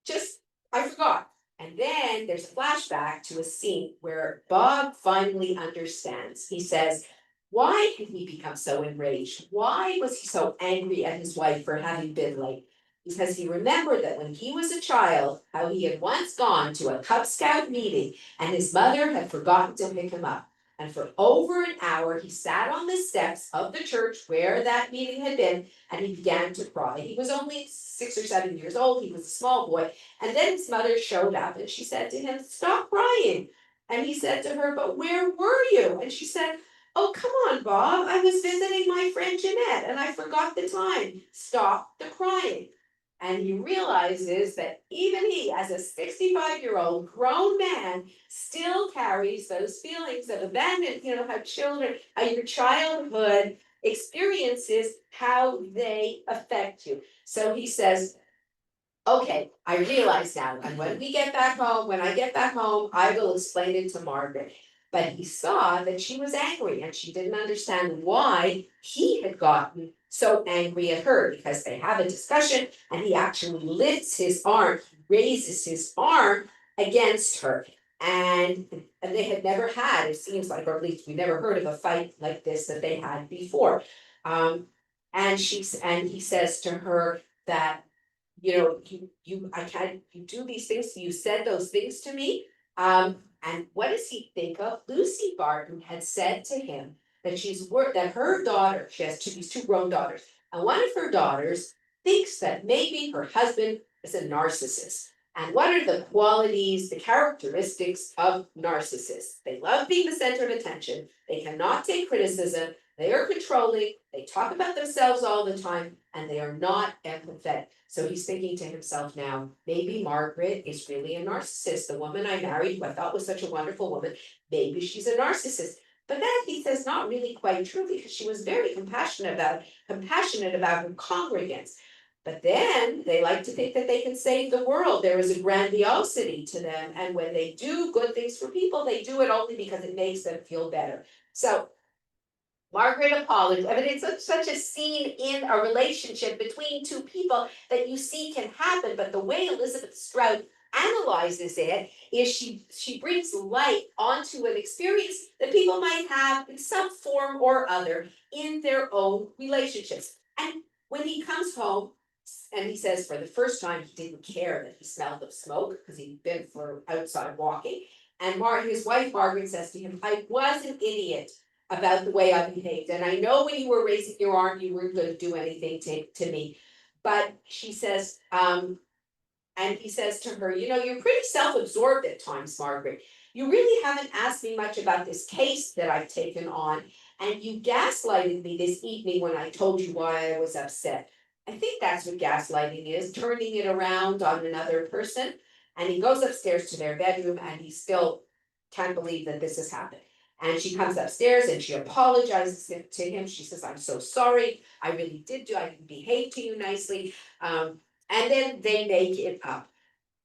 Just, I forgot." And then there's a flashback to a scene where Bob finally understands. He says, why had he become so enraged? Why was he so angry at his wife for having been late? Because he remembered that when he was a child, how he had once gone to a Cub Scout meeting and his mother had forgotten to pick him up. And for over an hour, he sat on the steps of the church where that meeting had been, and he began to cry. He was only 6 or 7 years old. He was a small boy. And then his mother showed up and she said to him, "Stop crying." And he said to her, "But where were you?" And she said, "Oh, come on, Bob. I was visiting my friend Jeanette and I forgot the time. Stop the crying." And he realizes that even he, as a 65-year-old grown man, still carries those feelings of abandonment, how your childhood experiences, how they affect you. So he says, "Okay, I realize now, and when I get back home, I will explain it to Margaret." But he saw that she was angry and she didn't understand why he had gotten so angry at her, because they have a discussion and he actually lifts his arm, raises his arm against her. And they had never had, it seems like, or at least we never heard of a fight like this that they had before. And he says to her that, you do these things, you said those things to me. And what does he think of? Lucy Barton had said to him that that her daughter, she has these 2 grown daughters, and one of her daughters thinks that maybe her husband is a narcissist. And what are the qualities, the characteristics of narcissists? They love being the center of attention, they cannot take criticism, they are controlling, they talk about themselves all the time, and they are not empathetic. So he's thinking to himself now, maybe Margaret is really a narcissist. The woman I married, who I thought was such a wonderful woman, maybe she's a narcissist. But that, he says, not really quite true, because she was very compassionate about her congregants. But then they like to think that they can save the world. There is a grandiosity to them. And when they do good things for people, they do it only because it makes them feel better. So Margaret apologized. I mean, it's such a scene in a relationship between 2 people that you see can happen. But the way Elizabeth Strout analyzes it is she brings light onto an experience that people might have in some form or other in their own relationships. And when he comes home, And he says for the first time, he didn't care that he smelled of smoke because he'd been for outside walking. And his wife Margaret says to him, I was an idiot about the way I behaved. And I know when you were raising your arm, you weren't going to do anything to me. But she says, and he says to her, you know, you're pretty self-absorbed at times, Margaret. You really haven't asked me much about this case that I've taken on. And you gaslighted me this evening when I told you why I was upset. I think that's what gaslighting is, turning it around on another person. And he goes upstairs to their bedroom and he still can't believe that this has happened. And she comes upstairs and she apologizes to him. She says, I'm so sorry. I really did I didn't behave to you nicely. And then they make it up.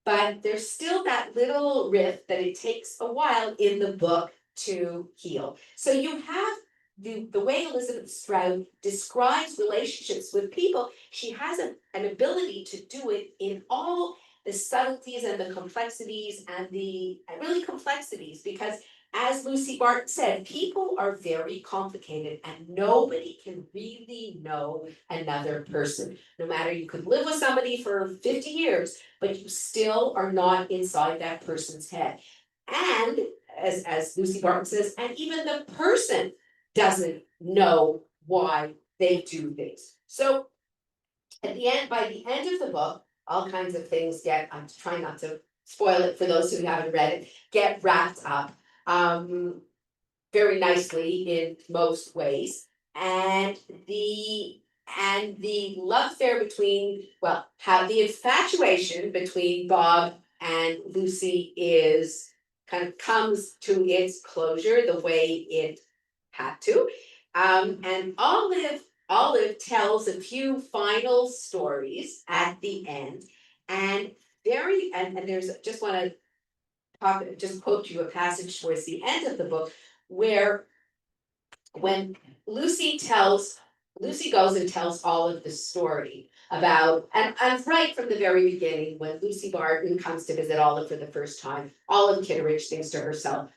But there's still that little rift that it takes a while in the book to heal. So you have the way Elizabeth Strout describes relationships with people, she has an ability to do it in all the subtleties and the complexities and really complexities, because as Lucy Barton said, people are very complicated and nobody can really know another person. No matter, you could live with somebody for 50 years, but you still are not inside that person's head. And as Lucy Barton says, and even the person doesn't know why they do things. So at the end, by the end of the book, all kinds of things I'm trying not to spoil it for those who haven't read it, get wrapped up very nicely in most ways. And the love affair between, well, how the infatuation between Bob and Lucy is kind of comes to its closure the way it had to. And Olive tells a few final stories at the end, and there's just want to just quote you a passage towards the end of the book where when Lucy goes and tells Olive the story about, and right from the very beginning, when Lucy Barton comes to visit Olive for the first time, Olive Kitteridge thinks to herself,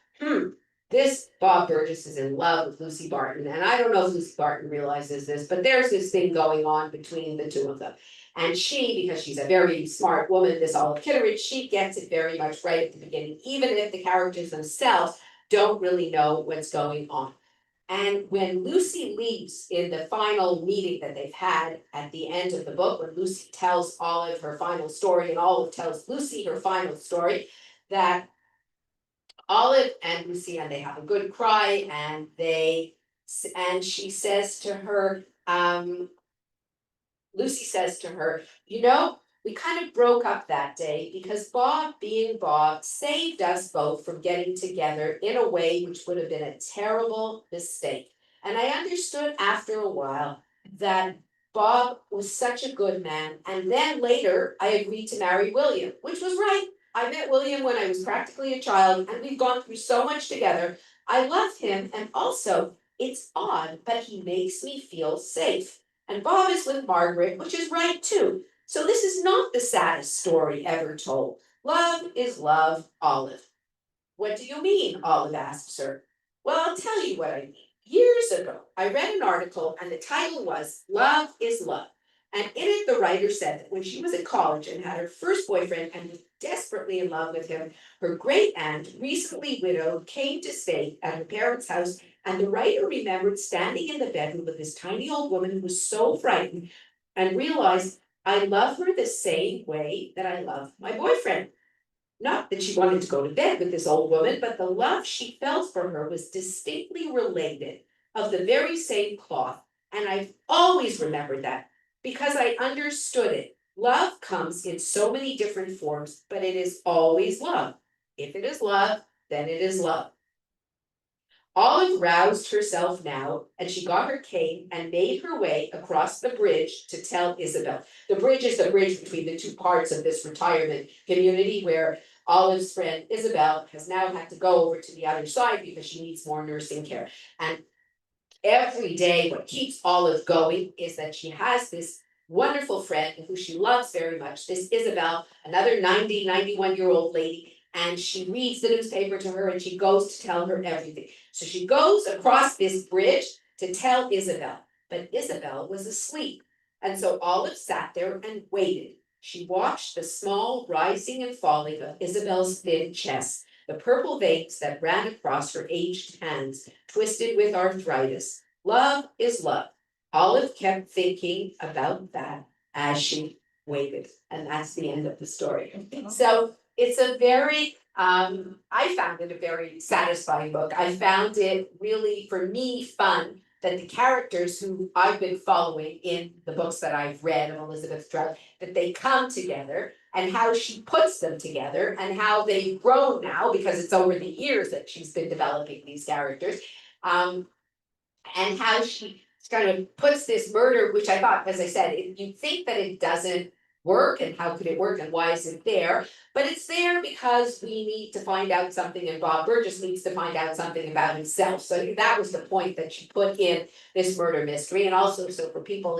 this Bob Burgess is in love with Lucy Barton. And I don't know if Lucy Barton realizes this, but there's this thing going on between the two of them. And she, because she's a very smart woman, this Olive Kitteridge, she gets it very much right at the beginning, even if the characters themselves don't really know what's going on. And when Lucy leaves in the final meeting that they've had at the end of the book, when Lucy tells Olive her final story and Olive tells Lucy her final story, that Olive and Lucy, and they have a good cry, and she says to her, Lucy says to her, you know, we kind of broke up that day because Bob, being Bob, saved us both from getting together in a way which would have been a terrible mistake. And I understood after a while that Bob was such a good man. And then later I agreed to marry William, which was right. I met William when I was practically a child, and we've gone through so much together. I love him, and also, it's odd, but he makes me feel safe. And Bob is with Margaret, which is right too. So this is not the saddest story ever told. Love is love, Olive. What do you mean? Olive asks her. Well, I'll tell you what I mean. Years ago, I read an article and the title was Love is Love. And in it, the writer said that when she was at college and had her first boyfriend and was desperately in love with him, her great aunt, recently widowed, came to stay at her parents' house, and the writer remembered standing in the bedroom with this tiny old woman who was so frightened and realized, I love her the same way that I love my boyfriend. Not that she wanted to go to bed with this old woman, but the love she felt for her was distinctly related, of the very same cloth. And I've always remembered that because I understood it. Love comes in so many different forms, but it is always love. If it is love, then it is love. Olive roused herself now, and she got her cane and made her way across the bridge to tell Isabel. The bridge is the bridge between the two parts of this retirement community where Olive's friend Isabel has now had to go over to the other side because she needs more nursing care. And every day, what keeps Olive going is that she has this wonderful friend who she loves very much, this Isabel, another 91-year-old lady, and she reads the newspaper to her and she goes to tell her everything. So she goes across this bridge to tell Isabel, but Isabel was asleep. And so Olive sat there and waited. She watched the small rising and falling of Isabel's thin chest, the purple veins that ran across her aged hands, twisted with arthritis. Love is love. Olive kept thinking about that as she waited, and that's the end of the story. So it's a very, I found it a very satisfying book. I found it really, for me, fun that the characters who I've been following in the books that I've read of Elizabeth Strout, that they come together and how she puts them together and how they've grown now because it's over the years that she's been developing these characters. And how she kind of puts this murder, which I thought, as I said, you'd think that it doesn't work and how could it work and why is it there? But it's there because we need to find out something and Bob Burgess needs to find out something about himself. So I think that was the point that she put in this murder mystery. And also so for people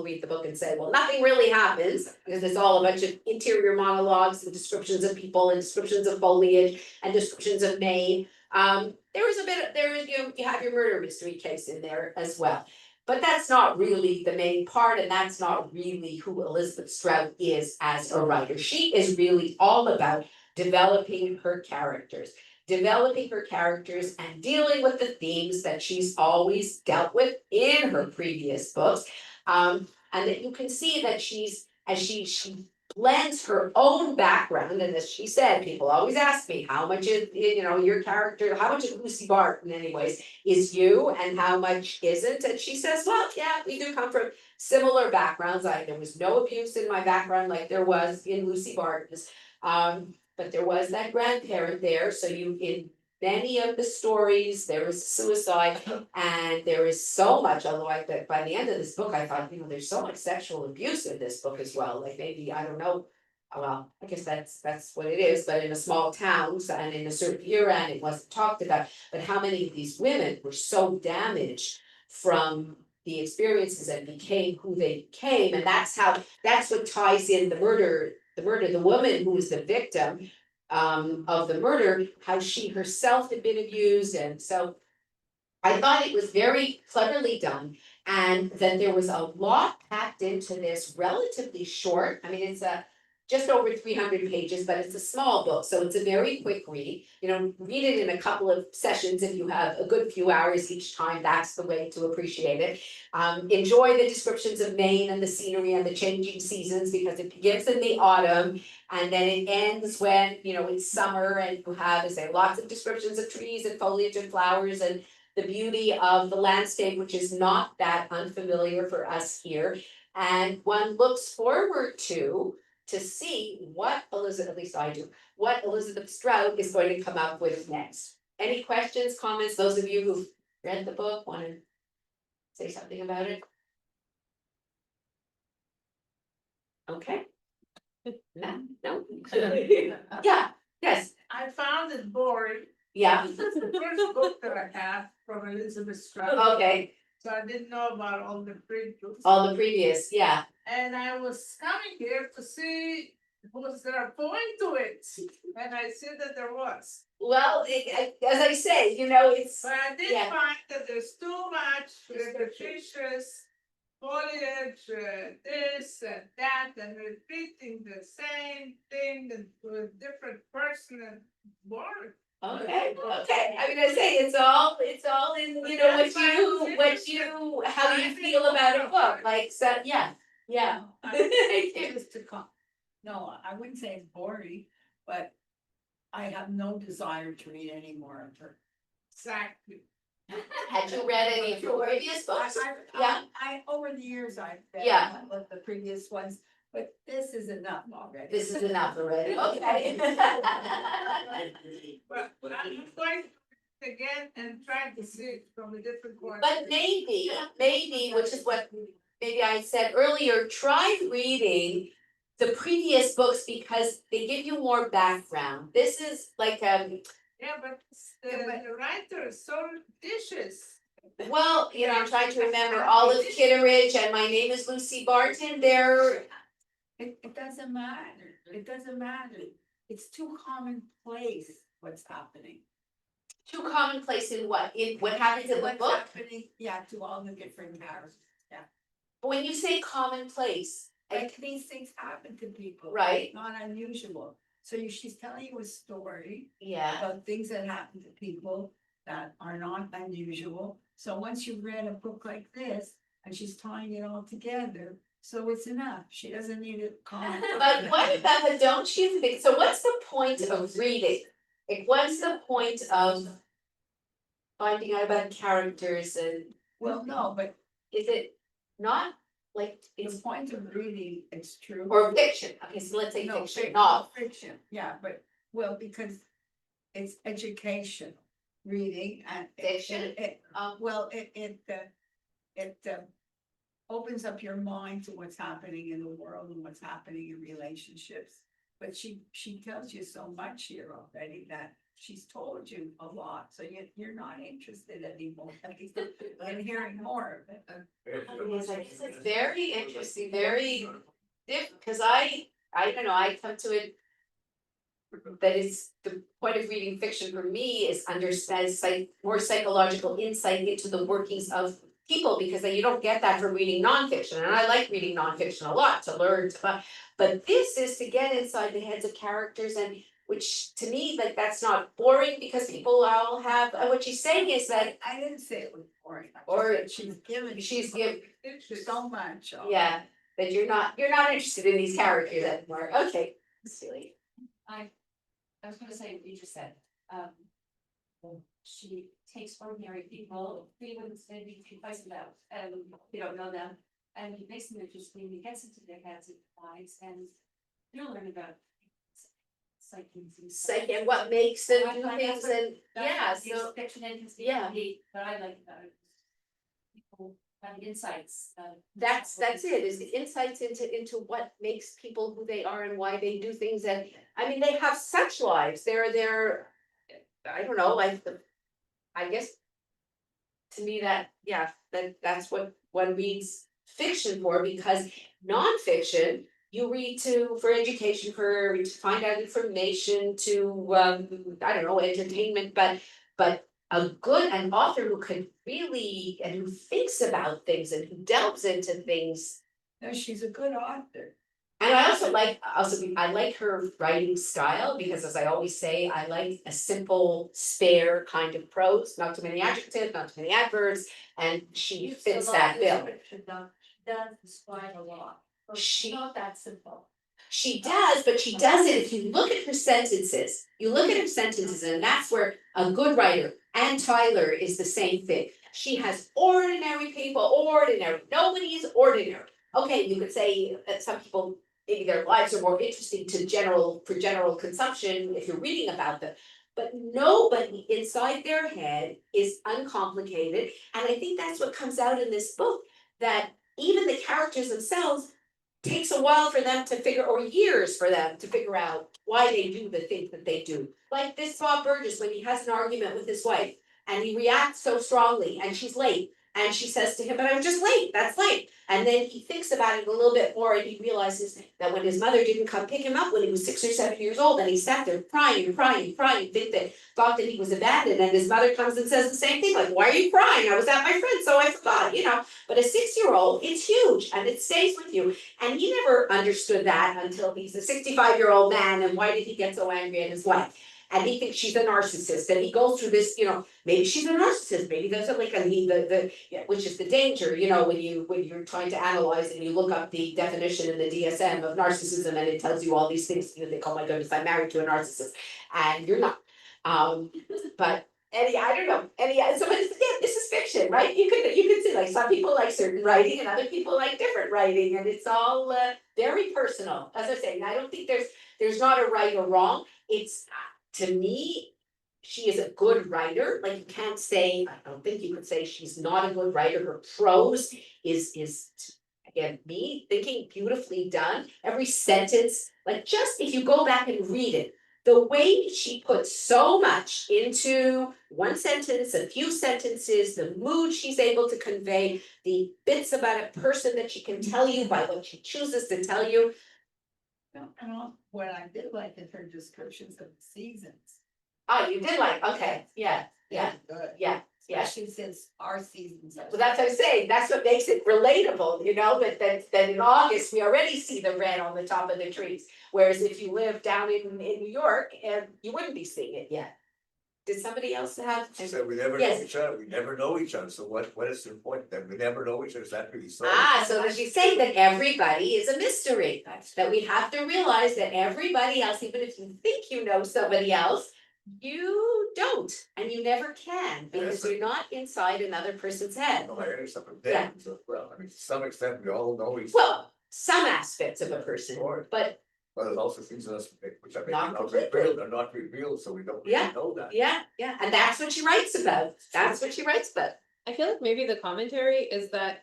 read the book and say, well, nothing really happens because it's all a bunch of interior monologues and descriptions of people and descriptions of foliage and descriptions of Maine. There is a bit of, you have your murder mystery case in there as well. But that's not really the main part, and that's not really who Elizabeth Strout is as a writer. She is really all about developing her characters and dealing with the themes that she's always dealt with in her previous books. And that you can see that as she blends her own background, and as she said, people always ask me, how much is, your character, how much of Lucy Barton anyways, is you and how much isn't? And she says, well, yeah, we do come from similar backgrounds. There was no abuse in my background like there was in Lucy Barton's. But there was that grandparent there, so in many of the stories, there was suicide, and there is so much, although by the end of this book, I thought, there's so much sexual abuse in this book as well, like maybe, I don't know, well, I guess that's what it is, but in a small town, and in a certain era, and it wasn't talked about, but how many of these women were so damaged from the experiences and became who they became, and that's what ties in the murder, the woman who was the victim of the murder, how she herself had been abused, and so I thought it was very cleverly done, and that there was a lot packed into this relatively short. I mean, it's just over 300 pages, but it's a small book, so it's a very quick read. Read it in a couple of sessions if you have a good few hours each time. That's the way to appreciate it. Enjoy the descriptions of Maine and the scenery and the changing seasons, because it begins in the autumn and then it ends when it's summer, and you have, as I say, lots of descriptions of trees and foliage and flowers and the beauty of the landscape, which is not that unfamiliar for us here. And one looks forward to see what Elizabeth, at least I do, what Elizabeth Strout is going to come up with next. Any questions, comments? Those of you who've read the book want to say something about it? Okay. No. Yeah. Yes. I found it boring. Yeah. This is the first book that I have from Elizabeth Strout. Okay. So I didn't know about all the previous. All the previous, yeah. And I was coming here to see was there a point to it, and I said that there was. Well, as I say, it's. But I did find that there's too much repetitious foliage, this and that, and repeating the same thing with a different person and boring. Okay. I mean, I say it's all in how you feel about a book. Like, so, yeah. Just to no, I wouldn't say it's boring, but I have no desire to read any more of her. Exactly. Had you read any of your previous books? Yeah. I over the years I've read with the previous ones, but this is enough already. This is enough already. Okay. But I'm going again and trying to see it from a different point. But maybe, which is what maybe I said earlier, try reading the previous books because they give you more background. This is like yeah, but the writer is so vicious. well, I'm trying to remember Olive Kitteridge and My Name is Lucy Barton. It doesn't matter. It doesn't matter. It's too commonplace what's happening. Too commonplace in what? In what happens in the book? Happening, yeah, to all the different characters. Yeah. But when you say commonplace, Like these things happen to people. Right. Not unusual. So she's telling you a story yeah, about things that happen to people that are not unusual. So once you've read a book like this and she's tying it all together, so it's enough. She doesn't need to comment. but what about, but don't you think, so what's the point of reading? Like, what's the point of finding out about characters and Well, no, but is it not like the it's, point of reading, it's true. or fiction, okay, so let's say No, fiction, novel. fiction, yeah, but, well, because it's education, reading and. Fiction? Well, it opens up your mind to what's happening in the world and what's happening in relationships. But she tells you so much here already that she's told you a lot, so you're not interested anymore, at least in hearing more of it. Yes, I guess it's very interesting, very different, because I don't know, I come to it. That is, the point of reading fiction for me is understand more psychological insight into the workings of people, because then you don't get that from reading nonfiction, and I like reading nonfiction a lot to learn, but this is to get inside the heads of characters, and which to me, like, that's not boring, because people all have, what she's saying is that, I didn't say it was boring. I just Or said she's given. she's So much. yeah, that you're not interested in these characters anymore, okay, silly. I was gonna say what you just said, she takes ordinary people, three women maybe two places out, and you don't know them. And it makes them interesting, it gets into their heads and minds, and you'll learn about psyches and stuff. Psyche and what makes them I do find things, that's what- and yeah, That's so. fiction and yeah. but I like about it. People having insights, That's it, is the insights into what makes people who they are and why they do things, and I mean, they have such lives, they're, I don't know, like I guess. To me that, yeah, that's what one reads fiction for, because nonfiction, you read for education, to find out information, to I don't know, entertainment, but an author who can really, and who thinks about things and who delves into things. No, she's a good author. And I I like her writing style, because as I always say, I like a simple, spare kind of prose, not too many adjectives, not too many adverbs, and she fits that bill. She does describe a lot, but She- not that simple. She does, but she does it, if you look at her sentences, and that's where a good writer, Ann Tyler is the same thing. She has ordinary people, nobody is ordinary. Okay, you could say that some people, maybe their lives are more interesting for general consumption if you're reading about them. But nobody inside their head is uncomplicated, and I think that's what comes out in this book, that even the characters themselves takes a while for them to figure, or years for them to figure out why they do the things that they do. Like this Bob Burgess, when he has an argument with his wife and he reacts so strongly and she's late. And she says to him, but I'm just late, that's late. And then he thinks about it a little bit more, and he realizes that when his mother didn't come pick him up when he was 6 or 7 years old, and he sat there crying, thought that he was abandoned, and his mother comes and says the same thing, like, why are you crying? I was at my friend, so I forgot, But a 6-year-old, it's huge, and it stays with you. And he never understood that until he's a 65-year-old man, and why did he get so angry at his wife? And he thinks she's a narcissist, and he goes through this, maybe she's a narcissist, maybe there's which is the danger, when you're trying to analyze and you look up the definition in the DSM of narcissism, and it tells you all these things, you think, oh my goodness, I'm married to a narcissist, and you're not. But I don't know, so this is fiction, right? You could say, like, some people like certain writing and other people like different writing, and it's all very personal. As I say, I don't think there's not a right or wrong. It's, to me, she is a good writer. Like, you can't say, I don't think you could say she's not a good writer. Her prose is again, me thinking, beautifully done. Every sentence, like, just if you go back and read it, the way she puts so much into one sentence, a few sentences, the mood she's able to convey, the bits about a person that she can tell you by what she chooses to tell you. What I did like is her descriptions of the seasons. Oh, you did like, okay, yeah, Good. yeah, Yeah. especially since our seasons are. Well, that's what I'm saying, that's what makes it relatable, you know, but then in August, we already see the red on the top of the trees. Whereas if you live down in New York, and you wouldn't be seeing it yet. Did somebody else have? She said, we never know Yes. each other, we never know each other, so what is the point, that we never know each other, is that really so? So she's saying that everybody is a mystery, that we have to realize that everybody else, even if you think you know somebody else. You don't, and you never can, because you're not inside another person's head. No, I understand, but Yeah. then, so, well, I mean, to some extent, we all know each other, Well, some aspects of a person, Sure. but but there's also things in us which I mean, Not not completely. revealed, are not revealed, so we don't Yeah. really know that. yeah, and that's what she writes about, that's what she writes about. I feel like maybe the commentary is that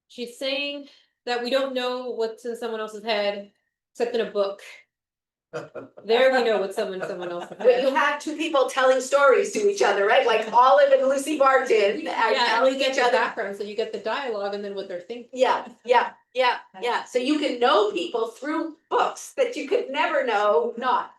she's saying that we don't know what's in someone else's head, except in a book. There we know what's someone else's But you head. have two people telling stories to each other, right, like Olive and Lucy Barton, Yeah, and telling you get each the other. background, so you get the dialogue and then what they're thinking. Yeah, so you can know people through books that you could never know not.